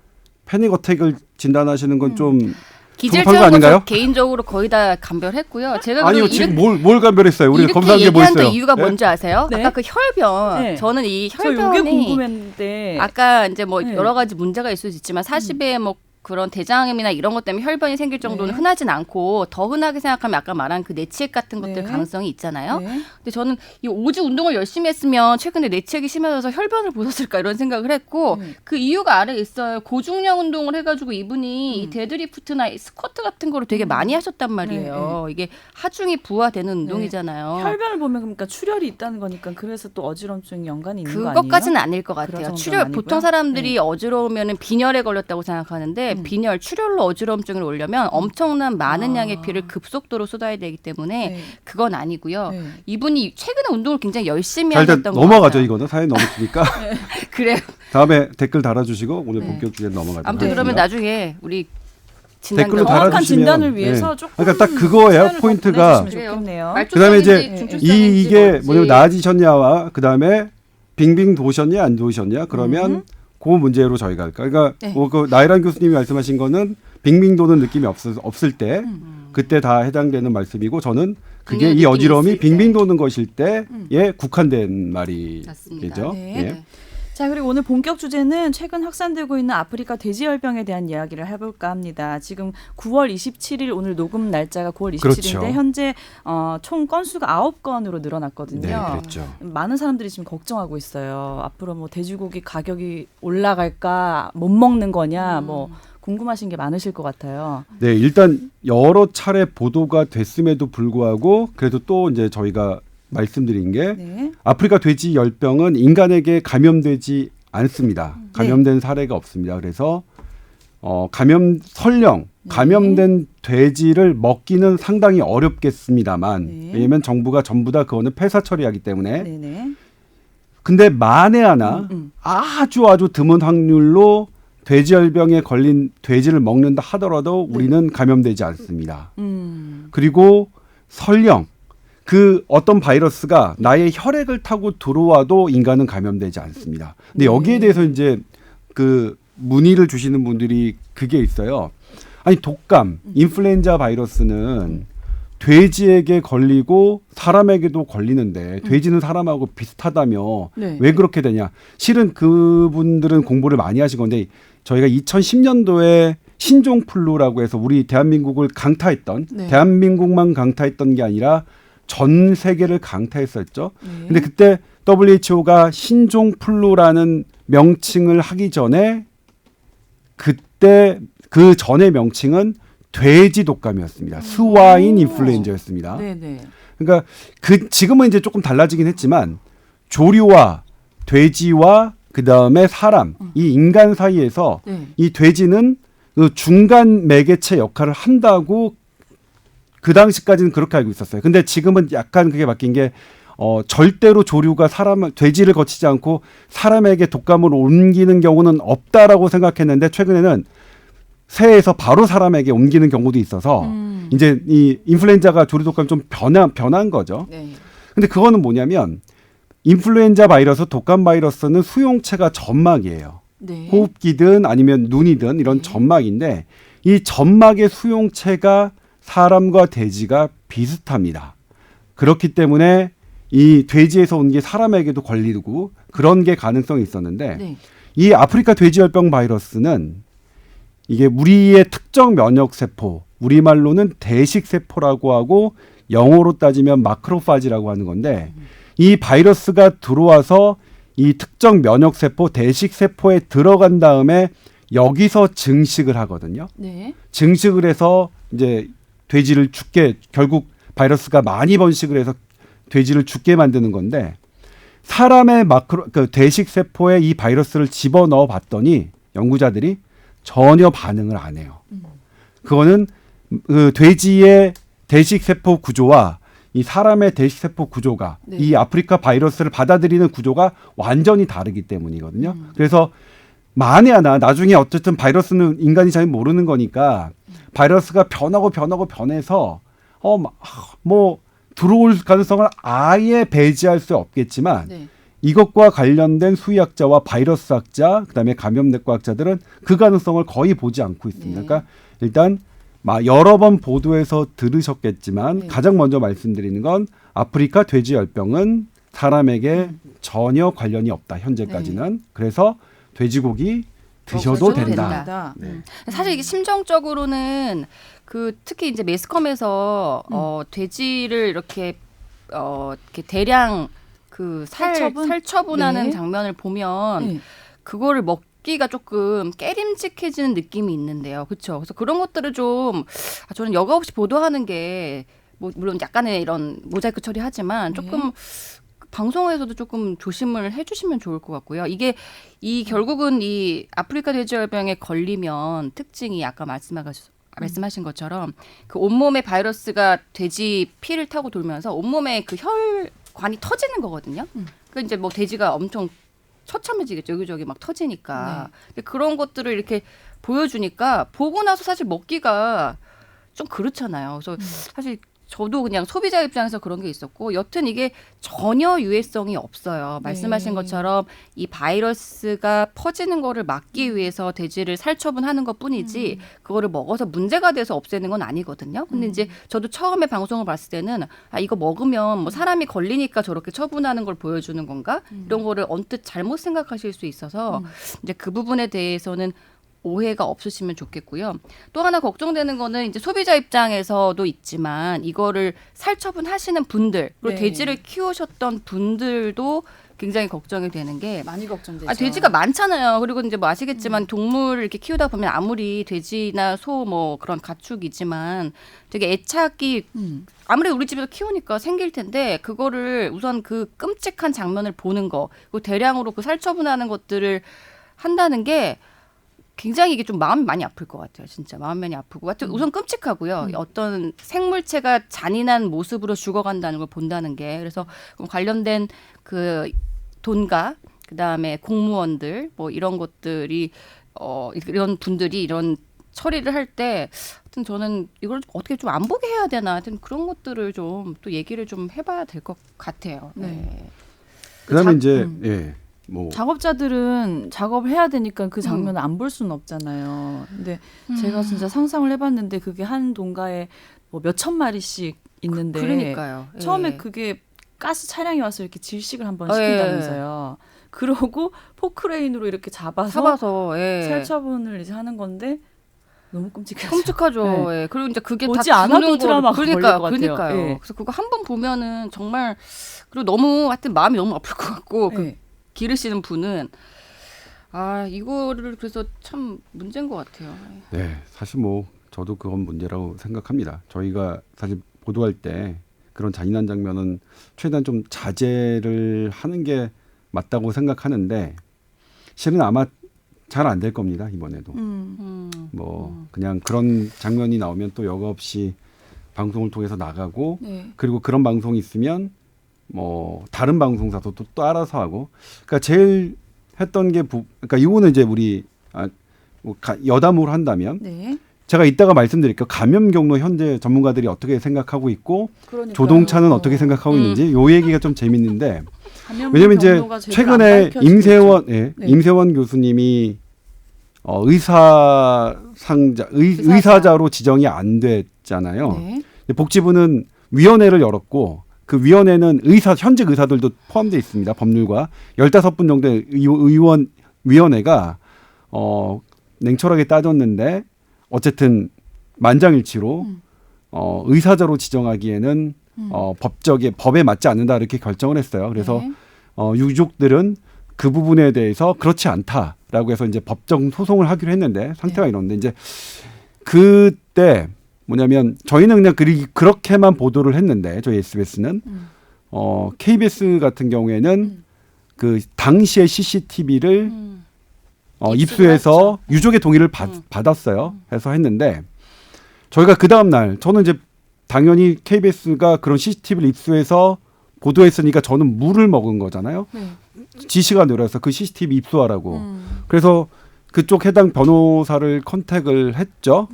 패닉어택을 진단하시는 건 좀 기질 거 체험 아닌가요? 저 개인적으로 거의 다 감별했고요. 제가 아니요 그리고 지금 뭘 감별했어요? 우리가 이렇게 검사한 게 뭐 얘기한 또 있어요? 이유가 네? 뭔지 아세요? 네. 아까 그 혈변. 네. 저는 이 저 이게 혈변이 궁금했는데 아까 이제 뭐 네. 여러 가지 문제가 있을 수 있지만 40에 뭐 그런 대장암이나 이런 것 때문에 혈변이 생길 정도는 네. 흔하진 않고 더 흔하게 생각하면 아까 말한 그 내치액 같은 것들 네. 가능성이 있잖아요. 네. 근데 저는 이 오지 운동을 열심히 했으면 최근에 내치액이 심해져서 혈변을 보셨을까 이런 생각을 했고 그 이유가 아래에 있어요. 고중량 운동을 해가지고 이분이 이 데드리프트나 이 스쿼트 같은 거를 되게 많이 하셨단 말이에요. 이게 하중이 부하되는 운동이잖아요. 혈변을 보면 그러니까 출혈이 있다는 거니까 그래서 또 어지럼증 연관이 있는 거 아니에요? 그것까지는 아닐 것 그럴 같아요. 정도는 출혈 아니고요? 보통 사람들이 네. 어지러우면 빈혈에 걸렸다고 생각하는데 빈혈, 출혈로 어지러움증을 오려면 엄청난 많은 양의 피를 급속도로 쏟아야 되기 때문에 네. 그건 아니고요. 네. 이분이 최근에 운동을 굉장히 열심히 자, 일단 하셨던 것 넘어가죠 같아요. 이거는 사연 너무 기니까 그래요. 다음에 댓글 달아주시고 오늘 본격 주제 넘어가도록 아무튼 그러면 하겠습니다. 나중에 우리 진단 댓글로 결과 정확한 달아주시면- 진단을 위해서 네. 조금 그러니까 딱 그거예요, 사연을 더 포인트가. 보내주시면 좋겠네요. 그다음에 이제 말초성인지 중추성인지 이게 뭔지. 뭐냐면 나아지셨냐와 그다음에 빙빙 도셨냐 안 도셨냐 그러면 그 문제로 저희가 할까? 그러니까 네. 뭐 그 나이란 교수님이 말씀하신 거는 빙빙 도는 느낌이 없을 때 그때 다 해당되는 말씀이고 저는 그게 이 느낌이 어지러움이 있을 때. 빙빙 도는 것일 때에 국한된 말이겠죠. 네. 예. 자, 그리고 오늘 본격 주제는 최근 확산되고 있는 아프리카 돼지열병에 대한 이야기를 해볼까 합니다. 지금 9월 27일 오늘 녹음 날짜가 9월 27일인데 그렇죠. 현재 총 건수가 9건으로 늘어났거든요. 네, 그랬죠. 많은 사람들이 지금 걱정하고 있어요. 앞으로 뭐 돼지고기 가격이 올라갈까, 못 먹는 거냐, 뭐 궁금하신 게 많으실 것 같아요. 네, 일단 여러 차례 보도가 됐음에도 불구하고 그래도 또 이제 저희가 말씀드린 게 네. 아프리카 돼지 열병은 인간에게 감염되지 않습니다. 감염된 사례가 없습니다. 그래서 설령 감염된 돼지를 먹기는 상당히 어렵겠습니다만 네. 왜냐하면 정부가 전부 다 그거는 폐사 처리하기 때문에 네네. 근데 만에 하나 아주 드문 확률로 돼지열병에 걸린 돼지를 먹는다 하더라도 우리는 감염되지 않습니다. 그리고 설령 그 어떤 바이러스가 나의 혈액을 타고 들어와도 인간은 감염되지 않습니다. 근데 여기에 대해서 이제 그 문의를 주시는 분들이 그게 있어요. 아니 독감, 인플루엔자 바이러스는 돼지에게 걸리고 사람에게도 걸리는데 돼지는 사람하고 비슷하다며 네. 왜 그렇게 되냐. 실은 그분들은 공부를 많이 하신 건데 저희가 2010년도에 신종플루라고 해서 우리 대한민국을 강타했던 네. 대한민국만 강타했던 게 아니라 전 세계를 강타했었죠. 네. 근데 그때 WHO가 신종플루라는 명칭을 하기 전에 그때 그 전의 명칭은 돼지 독감이었습니다. 스와인 인플루엔자였습니다. 네네. 그러니까 지금은 이제 조금 달라지긴 했지만 조류와 돼지와 그 다음에 사람, 이 인간 사이에서 네. 이 돼지는 그 중간 매개체 역할을 한다고 그 당시까지는 그렇게 알고 있었어요. 근데 지금은 약간 그게 바뀐 게 절대로 조류가 돼지를 거치지 않고 사람에게 독감을 옮기는 경우는 없다라고 생각했는데 최근에는 새에서 바로 사람에게 옮기는 경우도 있어서 이제 이 인플루엔자가 조류 독감 좀 변한 거죠. 네. 근데 그거는 뭐냐면 인플루엔자 바이러스, 독감 바이러스는 수용체가 점막이에요. 네. 호흡기든 아니면 눈이든 이런 점막인데 이 점막의 수용체가 사람과 돼지가 비슷합니다. 그렇기 때문에 이 돼지에서 온 게 사람에게도 걸리고 그런 게 가능성이 있었는데 네. 이 아프리카 돼지열병 바이러스는 이게 우리의 특정 면역세포, 우리말로는 대식세포라고 하고 영어로 따지면 마크로파지라고 하는 건데 이 바이러스가 들어와서 이 특정 면역세포, 대식세포에 들어간 다음에 여기서 증식을 하거든요. 네. 증식을 해서 이제 돼지를 죽게 결국 바이러스가 많이 번식을 해서 돼지를 죽게 만드는 건데 사람의 그 대식세포에 이 바이러스를 집어넣어 봤더니 연구자들이 전혀 반응을 안 해요. 그거는 그 돼지의 대식세포 구조와 이 사람의 대식세포 구조가 네. 이 아프리카 바이러스를 받아들이는 구조가 완전히 다르기 때문이거든요. 그래서 만에 하나 나중에 어쨌든 바이러스는 인간이 잘 모르는 거니까 바이러스가 변해서 뭐 들어올 가능성을 아예 배제할 수 없겠지만 네. 이것과 관련된 수의학자와 바이러스학자 그다음에 감염내과학자들은 그 가능성을 거의 보지 않고 있습니다. 네. 그러니까 일단 여러 번 보도에서 들으셨겠지만 네. 가장 먼저 말씀드리는 건 아프리카 돼지열병은 사람에게 전혀 관련이 없다. 현재까지는. 그래서 돼지고기 드셔도 먹어도 된다. 된다. 네. 사실 이게 심정적으로는 그 특히 이제 매스컴에서 돼지를 이렇게 대량 그 살처분하는 네. 장면을 보면 네. 그거를 먹기가 조금 깨림직해지는 느낌이 있는데요. 그렇죠? 그래서 그런 것들을 좀 저는 여과 없이 보도하는 게 뭐 물론 약간의 이런 모자이크 처리하지만 조금 방송에서도 조금 조심을 해주시면 좋을 것 같고요. 이게 결국은 이 아프리카 돼지열병에 걸리면 특징이 아까 말씀하신 것처럼 그 온몸에 바이러스가 돼지 피를 타고 돌면서 온몸에 그 혈관이 터지는 거거든요. 그 이제 뭐 돼지가 엄청 처참해지겠죠. 여기저기 막 터지니까. 근데 그런 것들을 이렇게 보여주니까 보고 나서 사실 먹기가 좀 그렇잖아요. 그래서 사실 저도 그냥 소비자 입장에서 그런 게 있었고 여튼 이게 전혀 유해성이 없어요. 말씀하신 것처럼 이 바이러스가 퍼지는 거를 막기 위해서 돼지를 살처분하는 것뿐이지 그거를 먹어서 문제가 돼서 없애는 건 아니거든요. 근데 이제 저도 처음에 방송을 봤을 때는 아 이거 먹으면 뭐 사람이 걸리니까 저렇게 처분하는 걸 보여주는 건가? 이런 거를 언뜻 잘못 생각하실 수 있어서 이제 그 부분에 대해서는 오해가 없으시면 좋겠고요. 또 하나 걱정되는 거는 이제 소비자 입장에서도 있지만 이거를 살처분하시는 분들 그리고 네. 돼지를 키우셨던 분들도 굉장히 걱정이 되는 게 많이 걱정되죠. 아, 돼지가 많잖아요. 그리고 이제 뭐 아시겠지만 동물을 이렇게 키우다 보면 아무리 돼지나 소 뭐 그런 가축이지만 되게 애착이 아무래도 우리 집에서 키우니까 생길 텐데 그거를 우선 그 끔찍한 장면을 보는 거 그리고 대량으로 그 살처분하는 것들을 한다는 게 굉장히 이게 좀 마음이 많이 아플 것 같아요. 진짜 마음이 많이 아프고 하여튼 우선 끔찍하고요. 어떤 생물체가 잔인한 모습으로 죽어간다는 걸 본다는 게 그래서 관련된 그 돈가 그다음에 공무원들 뭐 이런 것들이 이런 분들이 이런 처리를 할 때 하여튼 저는 이걸 어떻게 좀 안 보게 해야 되나 하여튼 그런 것들을 좀 또 얘기를 좀 해봐야 될 것 같아요. 네. 그다음에 이제 예. 뭐 작업자들은 작업을 해야 되니까 그 장면을 안 볼 수는 없잖아요. 근데 제가 진짜 상상을 해봤는데 그게 한 동가에 뭐 몇천 마리씩 있는데 그러니까요. 예. 처음에 그게 가스 차량이 와서 이렇게 질식을 한번 시킨다면서요. 그러고 포크레인으로 이렇게 잡아서 예. 살처분을 이제 하는 건데 너무 끔찍하죠. 끔찍하죠. 네. 예. 그리고 이제 그게 보지 다 않아도 죽는 트라우마가 거를- 걸릴 것 같아요. 그러니까요. 예. 그래서 그거 한 번 보면은 정말 그리고 너무 하여튼 마음이 너무 아플 것 같고 그 네. 기르시는 분은 아 이거를 그래서 참 문제인 것 같아요. 네, 사실 뭐 저도 그건 문제라고 생각합니다. 저희가 사실 보도할 때 그런 잔인한 장면은 최대한 좀 자제를 하는 게 맞다고 생각하는데 실은 아마 잘 안 될 겁니다. 이번에도 뭐 그냥 그런 장면이 나오면 또 여과 없이 방송을 통해서 나가고 네. 그리고 그런 방송이 있으면 뭐 다른 방송사도 또 따라서 하고 그러니까 제일 했던 게 그러니까 이거는 이제 우리 뭐 여담으로 한다면 네. 제가 이따가 말씀드릴게요. 감염 경로 현재 전문가들이 어떻게 생각하고 있고 그러니까요. 조동차는 어떻게 생각하고 있는지 요 얘기가 좀 재밌는데 감염 왜냐면 이제 경로가 제대로 최근에 안 밝혀지고 임세원 네. 임세원 교수님이 의사자로 지정이 안 됐잖아요. 네. 복지부는 위원회를 열었고 그 위원회는 현직 의사들도 포함되어 있습니다. 법률과 15분 정도의 위원회가 냉철하게 따졌는데 어쨌든 만장일치로 의사자로 지정하기에는 법에 맞지 않는다 이렇게 결정을 했어요. 그래서 네. 유족들은 그 부분에 대해서 그렇지 않다라고 해서 이제 법정 소송을 하기로 했는데 상태가 네. 이런데 이제 그때 뭐냐면 저희는 그냥 그렇게만 보도를 했는데 저희 SBS는 KBS 같은 경우에는 그 당시의 CCTV를 입수해서 유족의 동의를 받았어요. 해서 했는데 저희가 그 다음 날 저는 이제 당연히 KBS가 그런 CCTV를 입수해서 보도했으니까 저는 물을 먹은 거잖아요. 네. 지시가 내려서 그 CCTV 입수하라고. 그래서 그쪽 해당 변호사를 컨택을 했죠.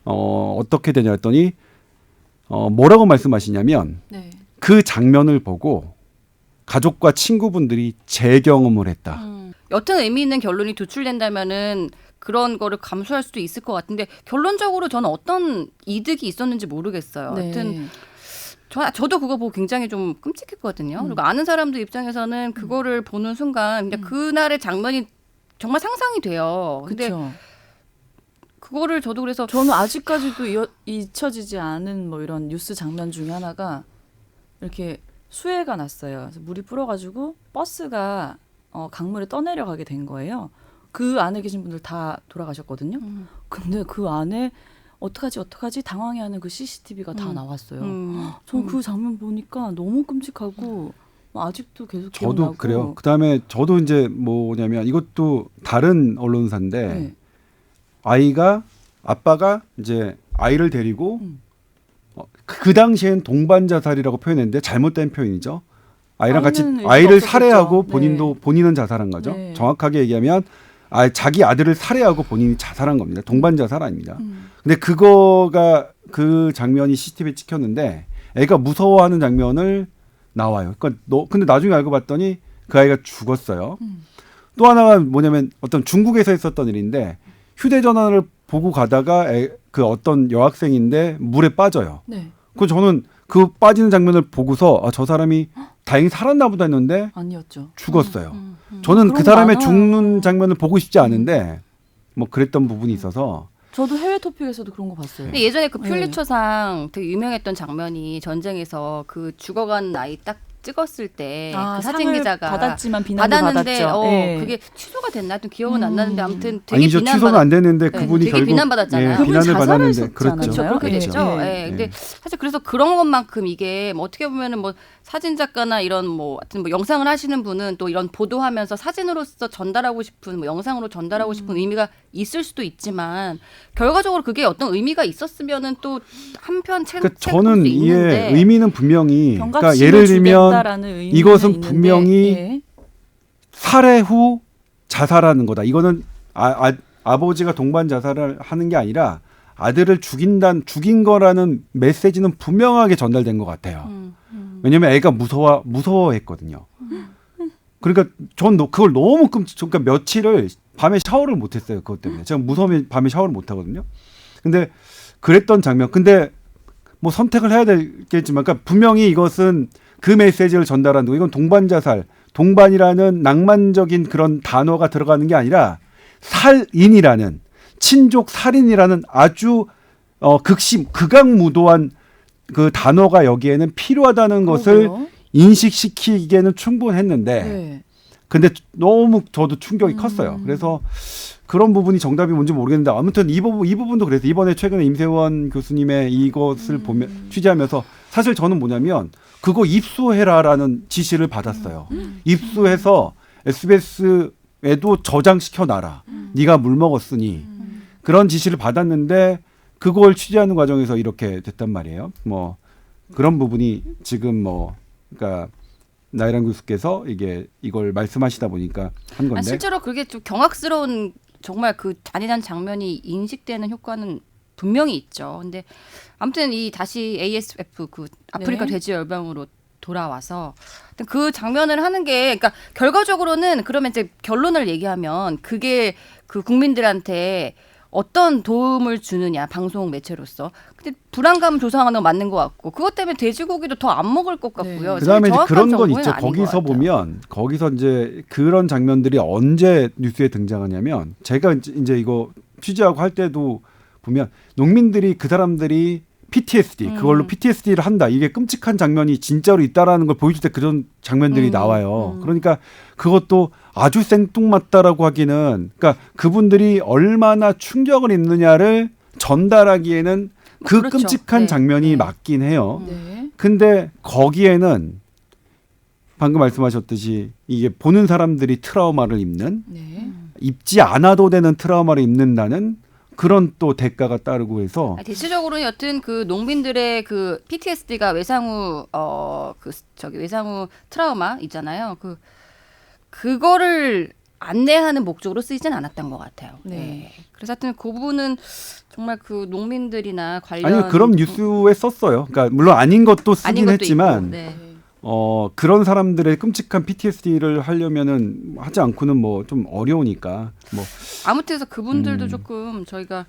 어떻게 되냐 했더니 뭐라고 말씀하시냐면 네. 그 장면을 보고 가족과 친구분들이 재경험을 했다. 여튼 의미 있는 결론이 도출된다면은 그런 거를 감수할 수도 있을 것 같은데 결론적으로 저는 어떤 이득이 있었는지 모르겠어요. 네. 하여튼 저도 그거 보고 굉장히 좀 끔찍했거든요. 그리고 아는 사람들 입장에서는 그거를 보는 순간 그냥 그날의 장면이 정말 상상이 돼요. 근데 그렇죠. 그거를 저도 그래서 저는 아직까지도 잊혀지지 않은 뭐 이런 뉴스 장면 중에 하나가 이렇게 수해가 났어요. 그래서 물이 불어가지고 버스가 강물에 떠내려가게 된 거예요. 그 안에 계신 분들 다 돌아가셨거든요. 근데 그 안에 어떡하지 당황해하는 그 CCTV가 다 나왔어요. 전 그 장면 보니까 너무 끔찍하고 아직도 계속 저도 기억나고. 그래요. 그다음에 저도 이제 뭐냐면 이것도 다른 언론사인데 네. 아빠가 이제 아이를 데리고 그 당시엔 동반 자살이라고 표현했는데 잘못된 표현이죠. 아이랑 같이 아이는 의미가 아이를 없었겠죠. 살해하고 네. 본인은 자살한 거죠. 네. 정확하게 얘기하면 자기 아들을 살해하고 본인이 자살한 겁니다. 동반 자살 아닙니다. 근데 그거가 그 장면이 CCTV에 찍혔는데 애가 무서워하는 장면을 나와요. 그러니까 근데 나중에 알고 봤더니 그 아이가 죽었어요. 또 하나가 뭐냐면 어떤 중국에서 있었던 일인데 휴대전화를 보고 가다가 그 어떤 여학생인데 물에 빠져요. 네. 그 저는 그 빠지는 장면을 보고서 저 사람이 다행히 살았나 보다 했는데 아니었죠. 죽었어요. 저는 그 그런 사람의 많아요. 죽는 장면을 보고 싶지 않은데 뭐 그랬던 부분이 있어서 저도 해외 토픽에서도 그런 거 봤어요. 근데 예전에 그 퓰리처상 되게 유명했던 장면이 전쟁에서 그 죽어간 아이 딱 찍었을 때 그 사진 상을 기자가 받았지만 비난도 받았는데 받았죠. 예. 그게 취소가 됐나? 하여튼 기억은 안 나는데 아무튼 되게 아니죠. 취소는 안 됐는데 네, 그분이 되게 결국 비난받았잖아요. 예, 그분이 비난을 자살을 받았는데 했었잖아요. 그렇죠. 그렇게 예, 됐죠. 예. 예. 근데 사실 그래서 그런 것만큼 이게 뭐 어떻게 보면은 뭐 사진 작가나 이런 뭐 하여튼 뭐 영상을 하시는 분은 또 이런 보도하면서 사진으로서 전달하고 싶은 뭐 영상으로 전달하고 싶은 의미가 있을 수도 있지만 결과적으로 그게 어떤 의미가 있었으면은 또 한편 그러니까 저는 이게 의미는 분명히 그러니까 경각심을 예를 들면 주겠다라는 의미는 이것은 있는데, 분명히 예. 살해 후 자살하는 거다. 이거는 아버지가 동반 자살을 하는 게 아니라 아들을 죽인 거라는 메시지는 분명하게 전달된 것 같아요. 왜냐하면 애가 무서워했거든요. 그러니까 전 그걸 너무 그러니까 며칠을 밤에 샤워를 못했어요. 그것 때문에 제가 무서우면 밤에 샤워를 못 하거든요. 근데 그랬던 장면. 근데 뭐 선택을 해야 되겠지만, 그러니까 분명히 이것은 그 메시지를 전달하는 거. 이건 동반 자살, 동반이라는 낭만적인 그런 단어가 들어가는 게 아니라 살인이라는 친족 살인이라는 아주 극악무도한 그 단어가 여기에는 필요하다는 것을 그러게요. 인식시키기에는 충분했는데 네. 근데 너무 저도 충격이 컸어요. 그래서 그런 부분이 정답이 뭔지 모르겠는데 아무튼 이 부분도 그래서 이번에 최근에 임세원 교수님의 이것을 보면 취재하면서 사실 저는 뭐냐면 그거 입수해라라는 지시를 받았어요. 입수해서 SBS에도 저장시켜놔라. 네가 물 먹었으니 그런 지시를 받았는데 그걸 취재하는 과정에서 이렇게 됐단 말이에요. 뭐 그런 부분이 지금 뭐 그러니까 나이란 교수께서 이걸 말씀하시다 보니까 한 건데 실제로 그게 좀 경악스러운 정말 그 잔인한 장면이 인식되는 효과는 분명히 있죠. 근데 아무튼 이 다시 ASF 그 아프리카 네. 돼지 열병으로 돌아와서 그 장면을 하는 게 그러니까 결과적으로는 그러면 이제 결론을 얘기하면 그게 그 국민들한테 어떤 도움을 주느냐 방송 매체로서. 근데 불안감 조성하는 건 맞는 것 같고 그것 때문에 돼지고기도 더 안 먹을 것 같고요. 네. 그다음에 이제 그런 건 정보는 있죠. 아닌 것 거기서 같아요. 보면 거기서 이제 그런 장면들이 언제 뉴스에 등장하냐면 제가 이제 이거 취재하고 할 때도 보면 농민들이 그 사람들이 PTSD 그걸로 PTSD를 한다. 이게 끔찍한 장면이 진짜로 있다라는 걸 보여줄 때 그런 장면들이 나와요. 그러니까 그것도 아주 생뚱맞다라고 하기는 그러니까 그분들이 얼마나 충격을 입느냐를 전달하기에는 그 그렇죠. 끔찍한 네. 장면이 네. 맞긴 해요. 네. 근데 거기에는 방금 말씀하셨듯이 이게 보는 사람들이 트라우마를 입는 네. 입지 않아도 되는 트라우마를 입는다는 그런 또 대가가 따르고 해서 대체적으로 여튼 그 농민들의 그 PTSD가 외상후 외상후 트라우마 있잖아요. 그거를 안내하는 목적으로 쓰이진 않았던 것 같아요. 네. 네. 그래서 하여튼 그 부분은 정말 그 농민들이나 관련 아니 그런 뉴스에 썼어요. 그러니까 물론 아닌 것도 쓰긴 아닌 것도 했지만 있고, 네. 그런 사람들의 끔찍한 PTSD를 하려면은 하지 않고는 뭐 좀 어려우니까 뭐 아무튼 해서 그분들도 조금 저희가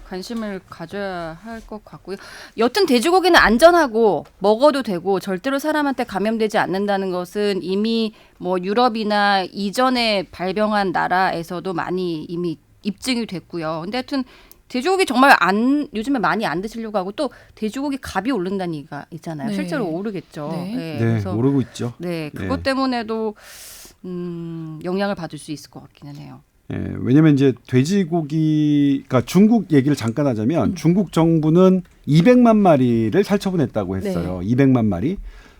관심을 가져야 할 것 같고요. 여튼 돼지고기는 안전하고 먹어도 되고 절대로 사람한테 감염되지 않는다는 것은 이미 뭐 유럽이나 이전에 발병한 나라에서도 많이 이미 입증이 됐고요. 근데 하여튼 돼지고기 정말 요즘에 많이 안 드시려고 하고 또 돼지고기 값이 오른다는 얘기가 있잖아요. 네. 실제로 오르겠죠. 네. 네, 그래서 모르고 있죠. 네, 그것 때문에도 영향을 받을 수 있을 것 같기는 해요. 예, 왜냐면 이제 돼지고기가 중국 얘기를 잠깐 하자면 중국 정부는 200만 마리를 살처분했다고 했어요. 200만 마리.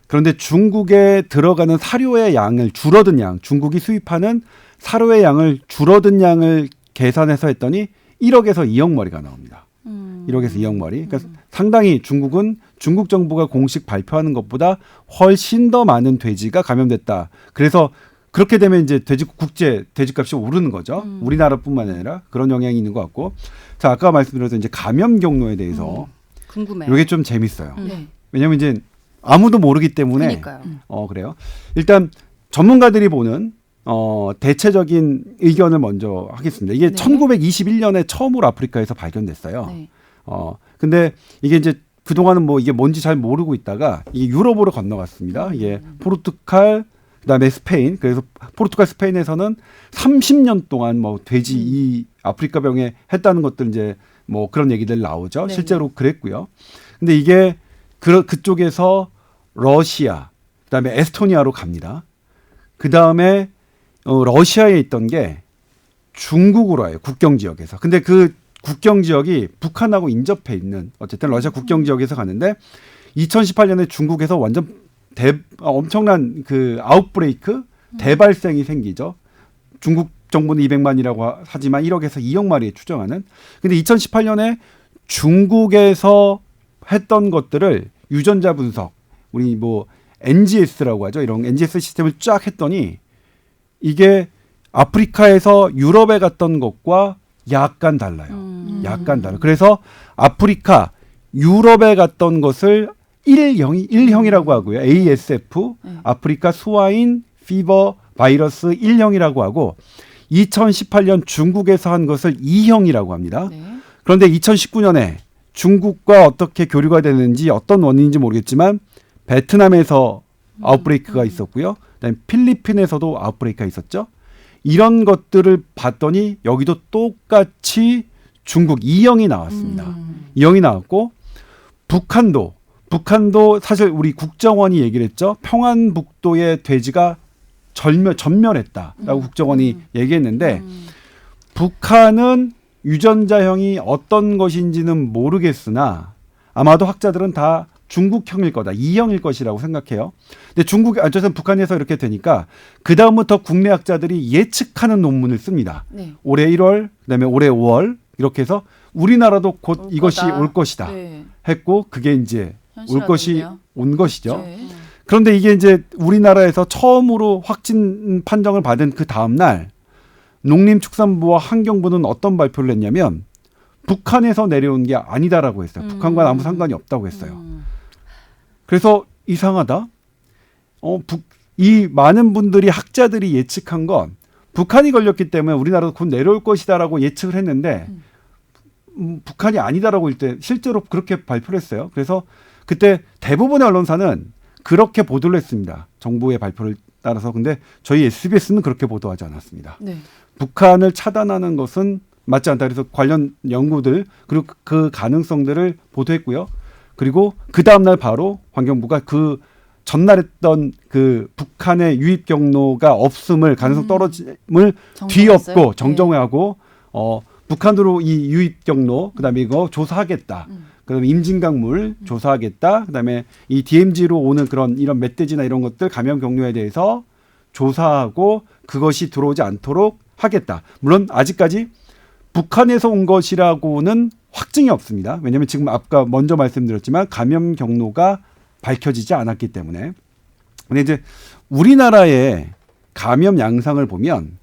그런데 중국에 들어가는 사료의 양을 줄어든 양, 중국이 수입하는 사료의 양을 줄어든 양을 계산해서 했더니 1억에서 2억 마리가 나옵니다. 1억에서 2억 마리. 그러니까 상당히 중국 정부가 공식 발표하는 것보다 훨씬 더 많은 돼지가 감염됐다. 그래서 그렇게 되면 이제 국제 돼지값이 오르는 거죠. 우리나라뿐만 아니라 그런 영향이 있는 것 같고. 자, 아까 말씀드렸던 이제 감염 경로에 대해서 궁금해요. 이게 좀 재밌어요. 네. 왜냐하면 이제 아무도 모르기 때문에 그러니까요. 그래요. 일단 전문가들이 보는 대체적인 의견을 먼저 하겠습니다. 이게 네. 1921년에 처음으로 아프리카에서 발견됐어요. 네. 근데 이게 이제 그동안은 뭐 이게 뭔지 잘 모르고 있다가 이게 유럽으로 건너갔습니다. 이게 포르투갈, 그다음에 스페인. 그래서 포르투갈, 스페인에서는 30년 동안 뭐 돼지 이 아프리카 병에 했다는 것들 이제 뭐 그런 얘기들 나오죠. 네네. 실제로 그랬고요. 근데 이게 그쪽에서 러시아, 그다음에 에스토니아로 갑니다. 그다음에 러시아에 있던 게 중국으로 와요. 국경 지역에서. 근데 그 국경 지역이 북한하고 인접해 있는 어쨌든 러시아 국경 지역에서 갔는데 2018년에 중국에서 완전 엄청난 그 아웃브레이크 대발생이 생기죠. 중국 정부는 200만이라고 하지만 1억에서 2억 마리에 추정하는. 근데 2018년에 중국에서 했던 것들을 유전자 분석, 우리 뭐 NGS라고 하죠. 이런 NGS 시스템을 쫙 했더니 이게 아프리카에서 유럽에 갔던 것과 약간 달라요. 약간 달라요. 그래서 아프리카, 유럽에 갔던 것을 1형이라고 하고요. ASF, 아프리카 스와인 피버 바이러스 1형이라고 하고 2018년 중국에서 한 것을 2형이라고 합니다. 네. 그런데 2019년에 중국과 어떻게 교류가 되는지 어떤 원인인지 모르겠지만 베트남에서 아웃브레이크가 있었고요. 그다음에 필리핀에서도 아웃브레이크가 있었죠. 이런 것들을 봤더니 여기도 똑같이 중국 2형이 나왔습니다. 2형이 나왔고 북한도 사실 우리 국정원이 얘기를 했죠. 평안북도의 돼지가 전멸했다라고 국정원이 얘기했는데 북한은 유전자형이 어떤 것인지는 모르겠으나 아마도 학자들은 다 중국형일 거다. 2형일 것이라고 생각해요. 근데 어쨌든 북한에서 이렇게 되니까 그다음부터 국내 학자들이 예측하는 논문을 씁니다. 네. 올해 1월, 그다음에 올해 5월 이렇게 해서 우리나라도 곧 이것이 올 것이다 네. 했고 그게 이제 올 것이 온 것이죠. 네. 그런데 이게 이제 우리나라에서 처음으로 확진 판정을 받은 그 다음 날 농림축산부와 환경부는 어떤 발표를 했냐면 북한에서 내려온 게 아니다라고 했어요. 북한과 아무 상관이 없다고 했어요. 그래서 이상하다. 이 많은 분들이 학자들이 예측한 건 북한이 걸렸기 때문에 우리나라도 곧 내려올 것이다라고 예측을 했는데 북한이 아니다라고 할 때 실제로 그렇게 발표를 했어요. 그래서 그때 대부분의 언론사는 그렇게 보도를 했습니다. 정부의 발표를 따라서. 근데 저희 SBS는 그렇게 보도하지 않았습니다. 네. 북한을 차단하는 것은 맞지 않다. 그래서 관련 연구들 그리고 그 가능성들을 보도했고요. 그리고 그 다음날 바로 환경부가 그 전날 했던 그 북한의 유입 경로가 없음을 가능성 떨어짐을 뒤엎고 정정하고 북한으로 이 유입 경로 그다음에 이거 조사하겠다. 그다음에 임진강물 조사하겠다. 그다음에 이 DMZ로 오는 이런 멧돼지나 이런 것들 감염 경로에 대해서 조사하고 그것이 들어오지 않도록 하겠다. 물론 아직까지 북한에서 온 것이라고는 확증이 없습니다. 왜냐하면 지금 아까 먼저 말씀드렸지만 감염 경로가 밝혀지지 않았기 때문에. 근데 이제 우리나라의 감염 양상을 보면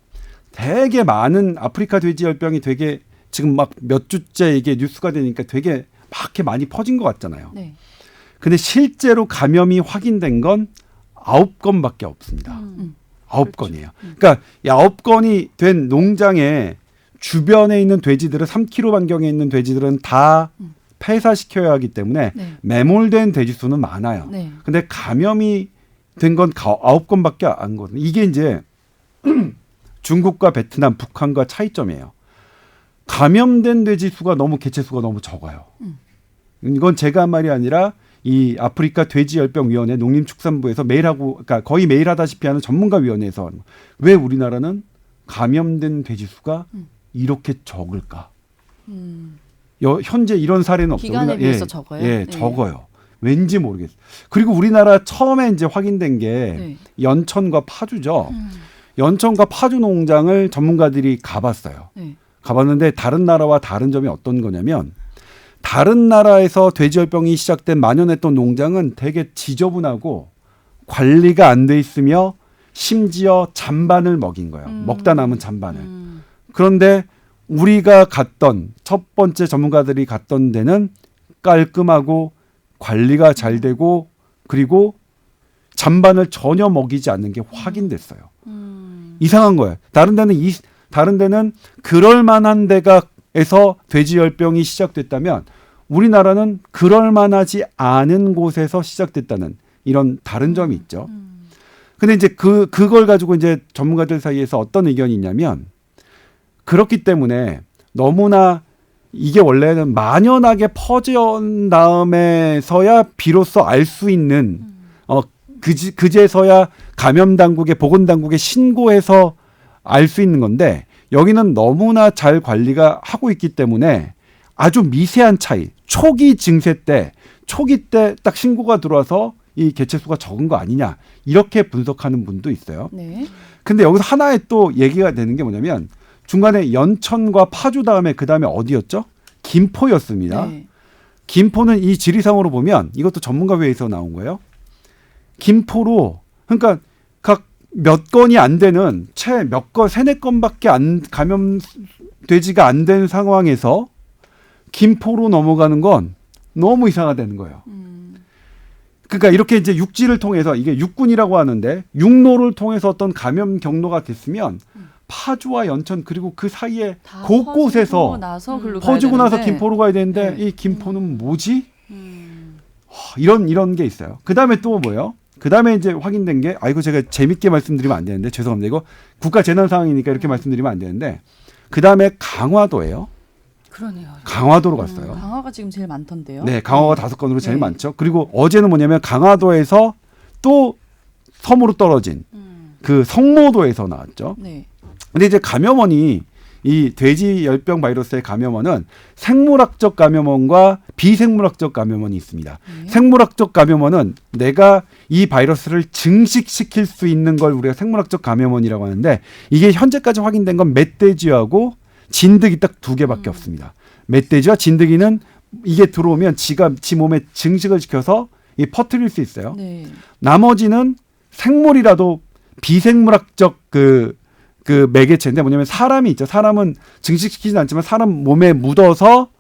되게 많은 아프리카 돼지열병이 되게 지금 막 몇 주째 이게 뉴스가 되니까 되게 막 이렇게 많이 퍼진 것 같잖아요. 네. 근데 실제로 감염이 확인된 건 9건밖에 없습니다. 9건이에요. 그러니까 9건이 된 농장에 주변에 있는 돼지들은 3km 반경에 있는 돼지들은 다 폐사시켜야 하기 때문에 네. 매몰된 돼지 수는 많아요. 네. 근데 감염이 된 건 9건밖에 안 거든요. 이게 이제 중국과 베트남, 북한과 차이점이에요. 감염된 돼지 수가 개체 수가 너무 적어요. 이건 제가 한 말이 아니라 이 아프리카 돼지열병위원회 농림축산부에서 그러니까 거의 매일 하다시피 하는 전문가위원회에서 하는 왜 우리나라는 감염된 돼지 수가 이렇게 적을까? 현재 이런 사례는 없어요. 기간에 비해서 적어요? 예, 네. 적어요. 왠지 모르겠어요. 그리고 우리나라 처음에 이제 확인된 게 네. 연천과 파주죠. 연천과 파주 농장을 전문가들이 가봤어요. 네. 가봤는데 다른 나라와 다른 점이 어떤 거냐면 다른 나라에서 돼지열병이 시작된 만연했던 농장은 되게 지저분하고 관리가 안 돼 있으며 심지어 잔반을 먹인 거예요. 먹다 남은 잔반을. 그런데 우리가 갔던 첫 번째 전문가들이 갔던 데는 깔끔하고 관리가 잘 되고 그리고 잔반을 전혀 먹이지 않는 게 확인됐어요. 이상한 거예요. 다른 데는 그럴 만한 데가에서 돼지열병이 시작됐다면 우리나라는 그럴 만하지 않은 곳에서 시작됐다는 이런 다른 점이 있죠. 근데 이제 그걸 가지고 이제 전문가들 사이에서 어떤 의견이 있냐면 그렇기 때문에 너무나 이게 원래는 만연하게 퍼진 다음에서야 비로소 알 수 있는 그제서야 감염 당국에 보건 당국에 신고해서 알 수 있는 건데 여기는 너무나 잘 관리가 하고 있기 때문에 아주 미세한 차이, 초기 증세 때 딱 신고가 들어와서 이 개체수가 적은 거 아니냐 이렇게 분석하는 분도 있어요. 네. 근데 여기서 하나의 또 얘기가 되는 게 뭐냐면 중간에 연천과 파주 다음에 그 다음에 어디였죠? 김포였습니다. 네. 김포는 이 지리상으로 보면 이것도 전문가 회의에서 나온 거예요. 김포로 그러니까 각 몇 건이 안 되는 채 몇 건, 3-4건밖에 감염되지가 안 된 상황에서 김포로 넘어가는 건 너무 이상하다는 거예요. 그러니까 이렇게 이제 육지를 통해서 이게 육군이라고 하는데 육로를 통해서 어떤 감염 경로가 됐으면 파주와 연천 그리고 그 사이에 곳곳에서 퍼지고 나서 김포로 가야 되는데 이 김포는 뭐지? 이런 게 있어요. 그 다음에 또 뭐예요? 그 다음에 이제 확인된 게 이거 제가 재밌게 말씀드리면 안 되는데 죄송합니다. 이거 국가 재난 상황이니까 이렇게 말씀드리면 안 되는데 그 다음에 강화도예요. 그러네요. 강화도로 갔어요. 강화가 지금 제일 많던데요. 네, 강화가 5건으로 제일 많죠. 그리고 어제는 뭐냐면 강화도에서 또 섬으로 떨어진 그 성모도에서 나왔죠. 네. 근데 이제 감염원이 이 돼지 열병 바이러스의 감염원은 생물학적 감염원과 비생물학적 감염원이 있습니다. 생물학적 감염원은 내가 이 바이러스를 증식시킬 수 있는 걸 우리가 생물학적 감염원이라고 하는데 이게 현재까지 확인된 건 멧돼지하고 진드기 딱 2개밖에 없습니다. 멧돼지와 진드기는 이게 들어오면 지 몸에 증식을 시켜서 퍼뜨릴 수 있어요. 네. 나머지는 생물이라도 비생물학적 그 매개체인데 뭐냐면 사람이 있죠. 사람은 증식시키진 않지만 사람 몸에 묻어서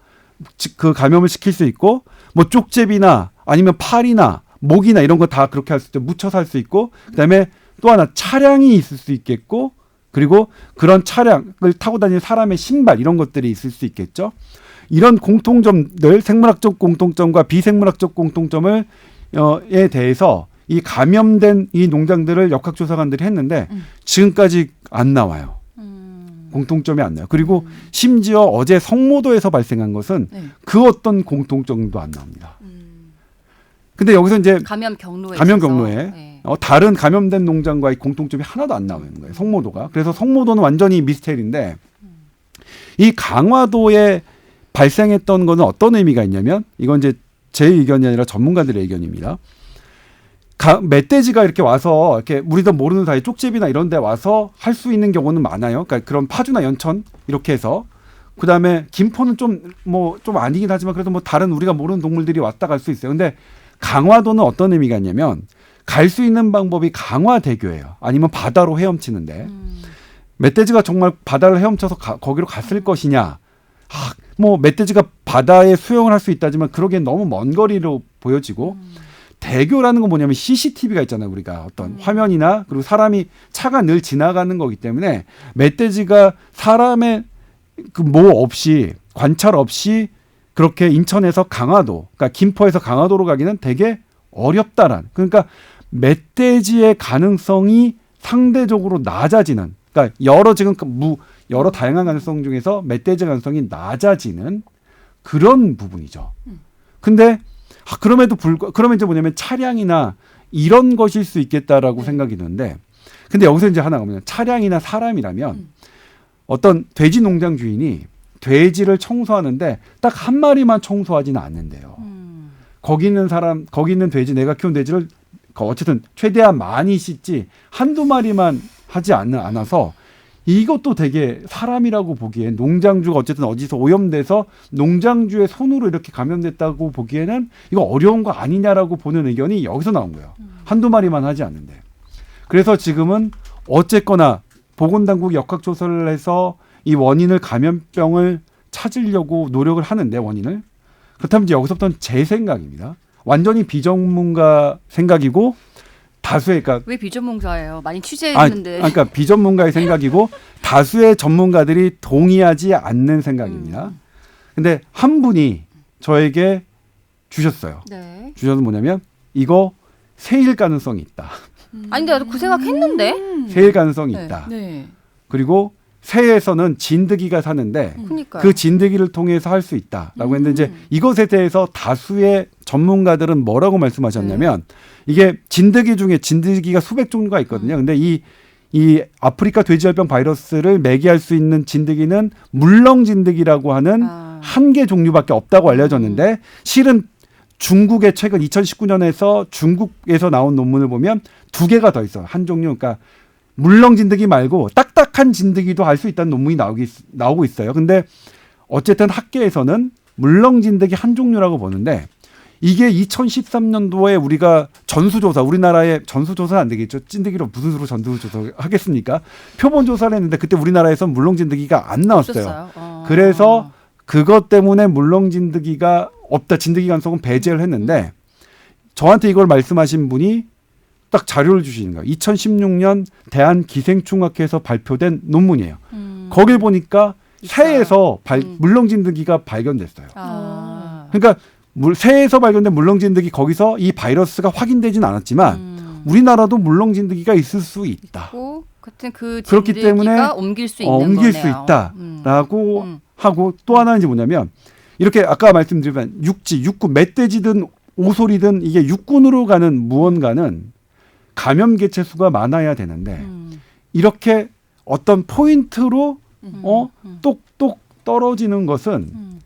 그 감염을 시킬 수 있고 뭐 쪽제비나 아니면 팔이나 목이나 이런 거 다 그렇게 할 수 있고 묻혀서 할 수 있고 그다음에 또 하나 차량이 있을 수 있겠고 그리고 그런 차량을 타고 다니는 사람의 신발 이런 것들이 있을 수 있겠죠. 이런 공통점들 생물학적 공통점과 비생물학적 공통점을 에 대해서 이 감염된 이 농장들을 역학조사관들이 했는데 지금까지 안 나와요. 공통점이 안 나요. 그리고 심지어 어제 성모도에서 발생한 것은 그 어떤 공통점도 안 나옵니다. 근데 여기서 이제 감염 경로에 네. 다른 감염된 농장과의 공통점이 하나도 안 나오는 거예요. 성모도가. 그래서 성모도는 완전히 미스테리인데 이 강화도에 발생했던 거는 어떤 의미가 있냐면 이건 이제 제 의견이 아니라 전문가들의 의견입니다. 멧돼지가 이렇게 와서 이렇게 우리도 모르는 사이 쪽집이나 이런 데 와서 할 수 있는 경우는 많아요. 그러니까 그런 파주나 연천 이렇게 해서 그다음에 김포는 좀 아니긴 하지만 그래도 뭐 다른 우리가 모르는 동물들이 왔다 갈 수 있어요. 근데 강화도는 어떤 의미가 있냐면 갈 수 있는 방법이 강화대교예요. 아니면 바다로 헤엄치는데 멧돼지가 정말 바다를 헤엄쳐서 거기로 갔을 것이냐. 뭐 멧돼지가 바다에 수영을 할 수 있다지만 그러기엔 너무 먼 거리로 보여지고 대교라는 건 뭐냐면 CCTV가 있잖아요. 우리가 어떤 화면이나 그리고 차가 늘 지나가는 거기 때문에 멧돼지가 사람의 없이 관찰 없이 그렇게 인천에서 강화도, 그러니까 김포에서 강화도로 가기는 되게 어렵다란. 그러니까 멧돼지의 가능성이 상대적으로 낮아지는. 그러니까 여러 다양한 가능성 중에서 멧돼지 가능성이 낮아지는 그런 부분이죠. 근데 그러면 이제 뭐냐면 차량이나 이런 것일 수 있겠다라고 생각이 드는데 근데 여기서 이제 하나가 뭐냐면 차량이나 사람이라면 어떤 돼지 농장 주인이 돼지를 청소하는데 딱 한 마리만 청소하지는 않는데요. 거기 있는 돼지, 내가 키운 돼지를 어쨌든 최대한 많이 씻지 한두 마리만 하지 않아서 이것도 되게 사람이라고 보기엔 농장주가 어쨌든 어디서 오염돼서 농장주의 손으로 이렇게 감염됐다고 보기에는 이거 어려운 거 아니냐라고 보는 의견이 여기서 나온 거예요. 한두 마리만 하지 않는데. 그래서 지금은 어쨌거나 보건당국이 역학조사를 해서 이 감염병을 찾으려고 노력을 하는데 원인을. 그렇다면 이제 여기서부터는 제 생각입니다. 완전히 비전문가 생각이고 다수의 그러니까 왜 비전문가예요? 많이 취재했는데. 그러니까 비전문가의 생각이고 다수의 전문가들이 동의하지 않는 생각입니다. 근데 한 분이 저에게 주셨어요. 네. 주셔서 뭐냐면 이거 세일 가능성이 있다. 아니 근데 나도 그 생각했는데. 세일 가능성이 네. 있다. 네. 그리고 새에서는 진드기가 사는데 그러니까. 그 진드기를 통해서 할 수 있다라고 했는데 이제 이것에 대해서 다수의 전문가들은 뭐라고 말씀하셨냐면 이게 진드기 중에 진드기가 수백 종류가 있거든요. 근데 이 아프리카 돼지열병 바이러스를 매개할 수 있는 진드기는 물렁 진드기라고 하는 한 개 종류밖에 없다고 알려졌는데 실은 중국의 최근 2019년에서 중국에서 나온 논문을 보면 2개가 더 있어요. 한 종류. 그러니까 물렁 진드기 말고 딱딱한 진드기도 할 수 있다는 논문이 나오고 있어요. 근데 어쨌든 학계에서는 물렁 진드기 한 종류라고 보는데 이게 2013년도에 우리가 전수조사, 우리나라의 전수조사는 안 되겠죠. 찐득이로 무슨 수로 전수조사 하겠습니까? 표본 조사를 했는데 그때 우리나라에선 물렁진드기가 안 나왔어요. 그래서 그것 때문에 물렁진드기가 없다. 진드기 가능성은 배제를 했는데 저한테 이걸 말씀하신 분이 딱 자료를 주시는 거예요. 2016년 대한기생충학회에서 발표된 논문이에요. 거길 보니까 새에서 물렁진드기가 발견됐어요. 그러니까 새에서 발견된 물렁진드기 거기서 이 바이러스가 확인되진 않았지만 우리나라도 물렁진드기가 있을 수 있다. 같은 그 그렇기 때문에 옮길 수 있는 옮길 거네요. 수 있다라고 하고 또 하나는 뭐냐면 이렇게 아까 말씀드린 육군, 멧돼지든 오소리든 이게 육군으로 가는 무언가는 감염 개체 수가 많아야 되는데 이렇게 어떤 포인트로 똑똑 떨어지는 것은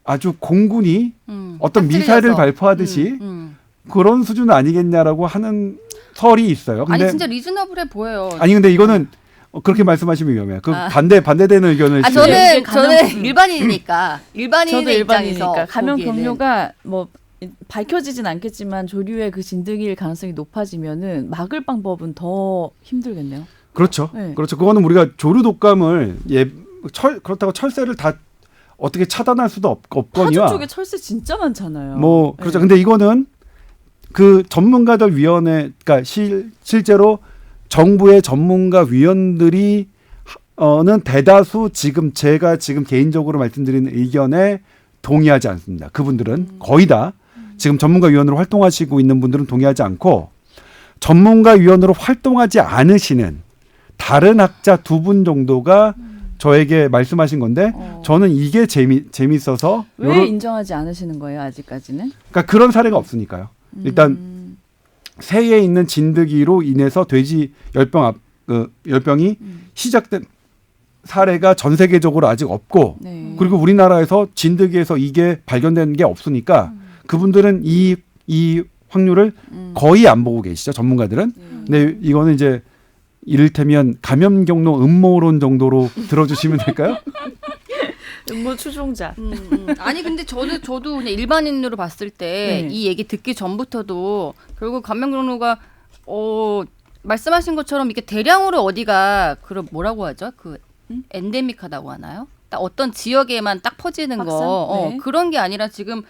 아주 공군이 어떤 미사일을 발포하듯이 그런 수준 아니겠냐라고 하는 설이 있어요. 근데 아니 진짜 리즈너블해 보여요. 아니 근데 이거는 그렇게 말씀하시면 위험해요. 그 반대되는 의견을 저는 일반인이니까 저도 일반인이니까 감염 보기에는. 경로가 뭐 밝혀지진 않겠지만 조류의 그 진드기일 가능성이 높아지면은 막을 방법은 더 힘들겠네요. 그렇죠. 네. 그렇죠. 그거는 우리가 조류 독감을 그렇다고 철새를 다 어떻게 차단할 수도 없거니와. 파주 쪽에 철새 진짜 많잖아요. 뭐 그렇죠. 네. 근데 이거는 그 전문가들 위원회, 그러니까 실제로 정부의 전문가 위원들이 는 대다수 제가 지금 개인적으로 말씀드리는 의견에 동의하지 않습니다. 그분들은 거의 다 지금 전문가 위원으로 활동하시고 있는 분들은 동의하지 않고 전문가 위원으로 활동하지 않으시는 다른 학자 2분 정도가 저에게 말씀하신 건데 저는 이게 재밌어서 왜 인정하지 않으시는 거예요 아직까지는? 그러니까 그런 사례가 없으니까요. 일단 새에 있는 진드기로 인해서 돼지 열병이 시작된 사례가 전 세계적으로 아직 없고 네. 그리고 우리나라에서 진드기에서 이게 발견된 게 없으니까 그분들은 이 확률을 거의 안 보고 계시죠. 전문가들은. 근데 이거는 이제 이를테면 감염 경로 음모론 정도로 들어주시면 될까요? 음모 추종자. 아니 근데 저도 그냥 일반인으로 봤을 때 이 얘기 듣기 전부터도 결국 감염 경로가 말씀하신 것처럼 이게 대량으로 어디가 뭐라고 하죠? 그 엔데믹하다고 하나요? 딱 어떤 지역에만 딱 퍼지는 확산? 거 네. 그런 게 아니라 지금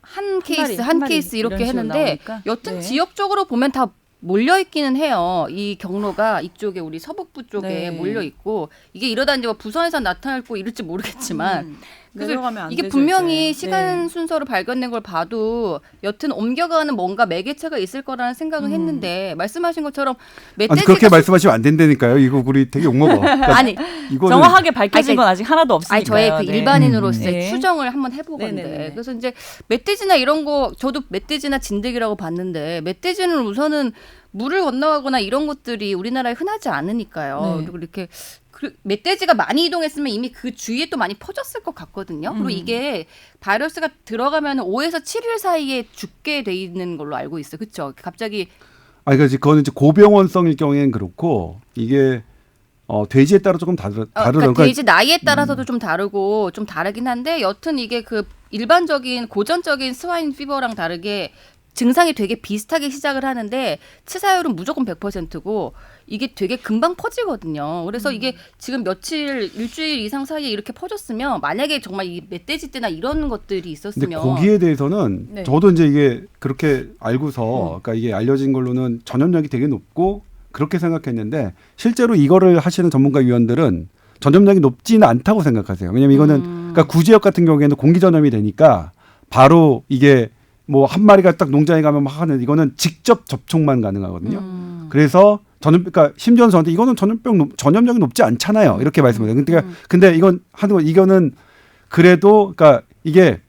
한 케이스 이렇게 했는데 여튼 지역적으로 보면 다 몰려 있기는 해요. 이 경로가 이쪽에 우리 서북부 쪽에 몰려 있고 이게 이러다 이제 뭐 부산에서 나타날고 이럴지 모르겠지만 그래서 이게 되죠, 분명히 이제. 시간 순서로 발견된 걸 봐도 여튼 옮겨가는 뭔가 매개체가 있을 거라는 생각은 했는데 말씀하신 것처럼 아니, 멧돼지가 그렇게 말씀하시면 안 된다니까요. 이거 우리 되게 욕먹어. 그러니까 아니 이거는 정확하게 밝혀진 건 아직 하나도 없으니까요. 아니 저의 그 네. 일반인으로서의 네. 추정을 한번 해보건데 네네네. 그래서 이제 멧돼지나 이런 거 저도 멧돼지나 진드기라고 봤는데 멧돼지는 우선은 물을 건너가거나 이런 것들이 우리나라에 흔하지 않으니까요. 네. 그리고 이렇게 멧돼지가 많이 이동했으면 이미 그 주위에 또 많이 퍼졌을 것 같거든요. 그리고 이게 바이러스가 들어가면 5에서 7일 사이에 죽게 돼 있는 걸로 알고 있어요. 그렇죠? 갑자기 그러니까 그거는 이제 고병원성일 경우에는 그렇고 이게 돼지에 따라 조금 다르더라고요. 그러니까 돼지 나이에 따라서도 좀 다르고 좀 다르긴 한데 여튼 이게 그 일반적인 고전적인 스와인 피버랑 다르게 증상이 되게 비슷하게 시작을 하는데 치사율은 무조건 100%고 이게 되게 금방 퍼지거든요. 그래서 이게 지금 며칠, 일주일 이상 사이에 이렇게 퍼졌으면 만약에 정말 이 멧돼지 떼나 이런 것들이 근데 있었으면 거기에 대해서는 네. 저도 이제 이게 그렇게 알고서 그러니까 이게 알려진 걸로는 전염력이 되게 높고 그렇게 생각했는데 실제로 이거를 하시는 전문가 위원들은 전염력이 높지는 않다고 생각하세요. 왜냐하면 이거는 그러니까 구지역 같은 경우에는 공기 전염이 되니까 바로 이게 뭐 한 마리가 딱 농장에 가면 막 하는 이거는 직접 접촉만 가능하거든요. 그래서 그러니까 심지어는 저한테 이거는 전염력이 높지 않잖아요. 이렇게 말씀해요. 근데 이건 하는 거 이거는 그래도 그러니까 이게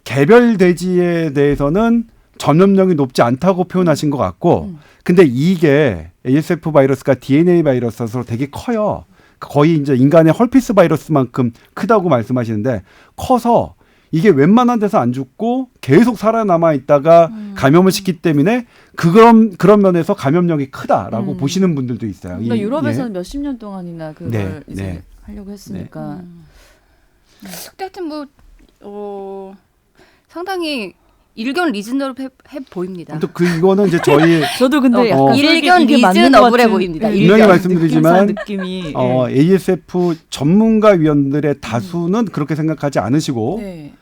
개별 돼지에 대해서는 전염력이 높지 않다고 표현하신 것 같고, 근데 이게 ASF 바이러스가 DNA 바이러스로 되게 커요. 거의 이제 인간의 헐피스 바이러스만큼 크다고 말씀하시는데 커서 이게 웬만한 데서 안 죽고 계속 살아남아 있다가 감염을 시키기 때문에 그런 면에서 감염력이 크다라고 보시는 분들도 있어요. 그러니까 유럽에서는 몇십 년 동안이나 그걸 네, 이제 네. 하려고 했으니까. 근데 하여튼 상당히 일견 리즈너블해 보입니다. 또 이거는 이제 저희 저도 근데 약간 일견 이게 맞는 것 리즈너블해 같은, 보입니다. 네, 분명히 일견. 말씀드리지만 느낌이 ASF 전문가 위원들의 다수는 그렇게 생각하지 않으시고 네.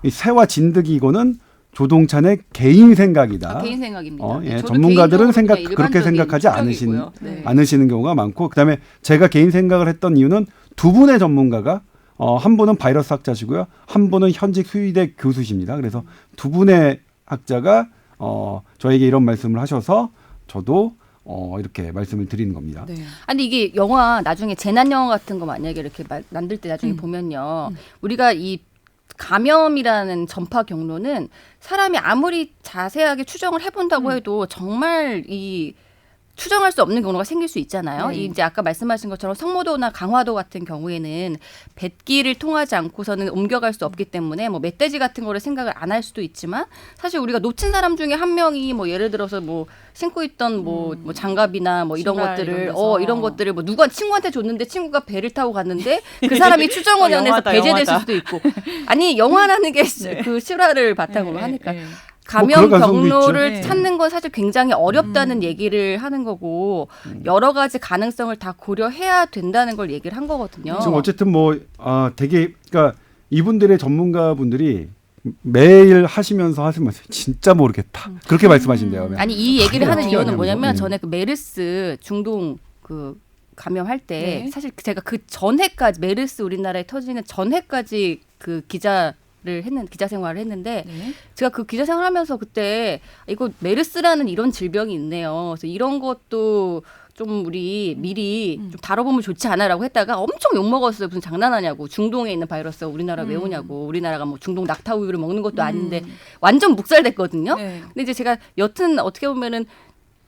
이 새와 진드기 이거는 조동찬의 개인 생각이다. 개인 생각입니다. 예, 저도 전문가들은 개인적으로 그냥 그렇게 일반적인 생각하지 추정이고요. 네. 않으시는 경우가 많고 그다음에 제가 개인 생각을 했던 이유는 두 분의 전문가가 한 분은 바이러스 학자시고요. 한 분은 현직 수의대 교수십니다. 그래서 두 분의 학자가 저에게 이런 말씀을 하셔서 저도 이렇게 말씀을 드리는 겁니다. 네. 아니 이게 영화 나중에 재난 영화 같은 거 만약에 이렇게 만들 때 나중에 보면요. 우리가 이 감염이라는 전파 경로는 사람이 아무리 자세하게 추정을 해본다고 해도 정말 이 추정할 수 없는 경우가 생길 수 있잖아요. 네. 이제 아까 말씀하신 것처럼 성모도나 강화도 같은 경우에는 뱃길을 통하지 않고서는 옮겨갈 수 없기 때문에 뭐 멧돼지 같은 거를 생각을 안 할 수도 있지만 사실 우리가 놓친 사람 중에 한 명이 뭐 예를 들어서 뭐 신고 있던 뭐 장갑이나 뭐 이런 신발 것들을 이런 데서. 이런 것들을 뭐 누가 친구한테 줬는데 친구가 배를 타고 갔는데 그 사람이 추정원원에서 영화다, 배제됐을 영화다. 수도 있고 아니 영화라는 게 그 실화를 바탕으로 네, 하니까 네. 감염 그럴 가능성도 경로를 있죠. 네. 찾는 건 사실 굉장히 어렵다는 얘기를 하는 거고 여러 가지 가능성을 다 고려해야 된다는 걸 얘기를 한 거거든요. 지금 어쨌든 되게 그러니까 이분들의 전문가분들이 매일 하시면서 진짜 모르겠다. 그렇게 말씀하신대요. 아니 이 얘기를 하는 어떻게 이유는 하냐고. 뭐냐면 네. 전에 그 메르스 중동 그 감염할 때 네. 사실 제가 그 전해까지 메르스 우리나라에 터지는 전해까지 그 기자 생활을 했는데 네. 제가 그 기자 생활하면서 그때 이거 메르스라는 이런 질병이 있네요. 그래서 이런 것도 좀 우리 미리 좀 다뤄보면 좋지 않아라고 했다가 엄청 욕 먹었어요. 무슨 장난하냐고. 중동에 있는 바이러스가 우리나라 왜 오냐고. 우리나라가 뭐 중동 낙타 우유를 먹는 것도 아닌데 완전 묵살됐거든요. 네. 근데 이제 제가 여튼 어떻게 보면은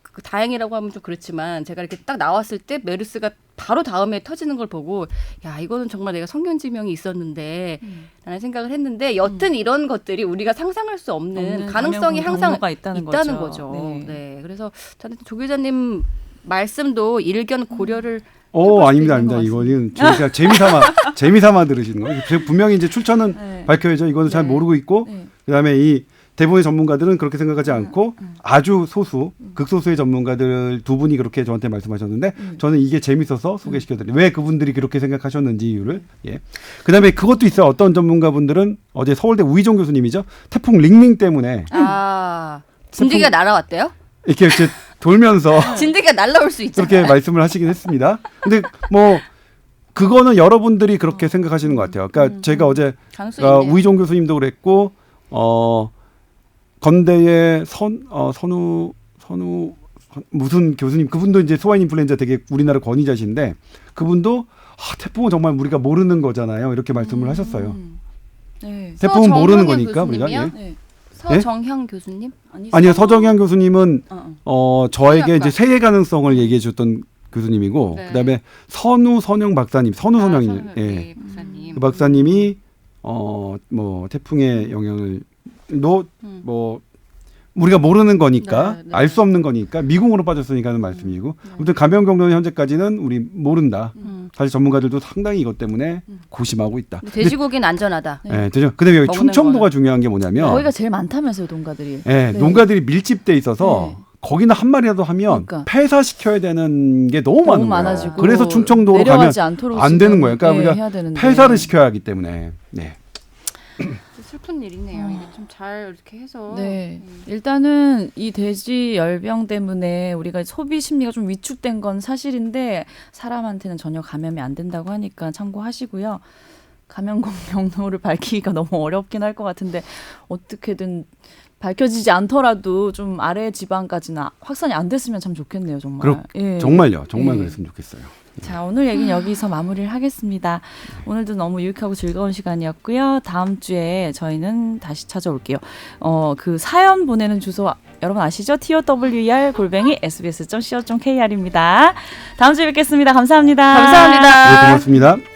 그 다행이라고 하면 좀 그렇지만 제가 이렇게 딱 나왔을 때 메르스가 바로 다음에 터지는 걸 보고 야 이거는 정말 내가 성견지명이 있었는데 라는 생각을 했는데 여튼 이런 것들이 우리가 상상할 수 없는 가능성이 감염 항상 경로가 있다는 거죠. 네. 네. 그래서 저는 조 기자님 말씀도 일견 고려를 아닙니다. 이거는 제가 재미삼아 들으시는 거예요. 분명히 이제 출처는 네. 밝혀야죠. 이거는 잘 네. 모르고 있고 네. 그다음에 이 대부분의 전문가들은 그렇게 생각하지 않고 아주 소수, 극소수의 전문가들 두 분이 그렇게 저한테 말씀하셨는데 저는 이게 재밌어서 소개시켜드려요. 왜 그분들이 그렇게 생각하셨는지 이유를. 예. 그다음에 그것도 있어요. 어떤 전문가분들은 어제 서울대 우희종 교수님이죠. 태풍 링링 때문에 진드기가 날아왔대요? 이렇게 돌면서 진드기가 날아올 수 있잖아요. 그렇게 말씀을 하시긴 했습니다. 근데 그거는 여러분들이 그렇게 생각하시는 것 같아요. 그러니까 제가 어제 가능성이 있네요. 우희종 교수님도 그랬고 건대의 선우 무슨 교수님 그분도 이제 소아인 인플루엔자 되게 우리나라 권위자신데 그분도 태풍은 정말 우리가 모르는 거잖아요. 이렇게 말씀을 하셨어요. 네. 태풍은 모르는 서정현 거니까 우리가. 교수님이요? 예. 네. 서정형 교수님? 아니요. 서정현 교수님은 저에게 생각과. 이제 세계 가능성을 얘기해 줬던 교수님이고 네. 그다음에 선우선영 박사님, 선우선영님. 예. 네, 박사님. 그 박사님이 태풍의 영향을 우리가 모르는 거니까 네, 네. 알 수 없는 거니까 미궁으로 빠졌으니까 하는 말씀이고 아무튼 감염 경로는 현재까지는 우리 모른다. 사실 전문가들도 상당히 이것 때문에 고심하고 있다. 돼지고기는 안전하다. 네, 그다음에 여기 먹는 충청도가 거는. 중요한 게 뭐냐면 거기가 제일 많다면서요, 농가들이. 네, 농가들이 밀집돼 있어서 네. 거기는 한 마리라도 하면 그러니까. 폐사시켜야 되는 게 너무 많은 거예요. 많아지고 그래서 충청도로 가면 내려가지 않도록 안 되는 거예요. 그러니까 지금, 우리가 해야 되는데. 폐사를 시켜야 하기 때문에. 네. 슬픈 일이네요. 이게 좀 잘 이렇게 해서. 네. 일단은 이 돼지 열병 때문에 우리가 소비 심리가 좀 위축된 건 사실인데 사람한테는 전혀 감염이 안 된다고 하니까 참고하시고요. 감염국 경로를 밝히기가 너무 어렵긴 할 것 같은데 어떻게든 밝혀지지 않더라도 좀 아래 지방까지는 확산이 안 됐으면 참 좋겠네요, 정말. 예. 정말요. 정말 예. 그랬으면 좋겠어요. 자, 오늘 얘기는 여기서 마무리를 하겠습니다. 오늘도 너무 유익하고 즐거운 시간이었고요. 다음 주에 저희는 다시 찾아올게요. 그 사연 보내는 주소 여러분 아시죠? TOWER@sbs.co.kr입니다. 다음 주에 뵙겠습니다. 감사합니다. 감사합니다. 네, 고맙습니다.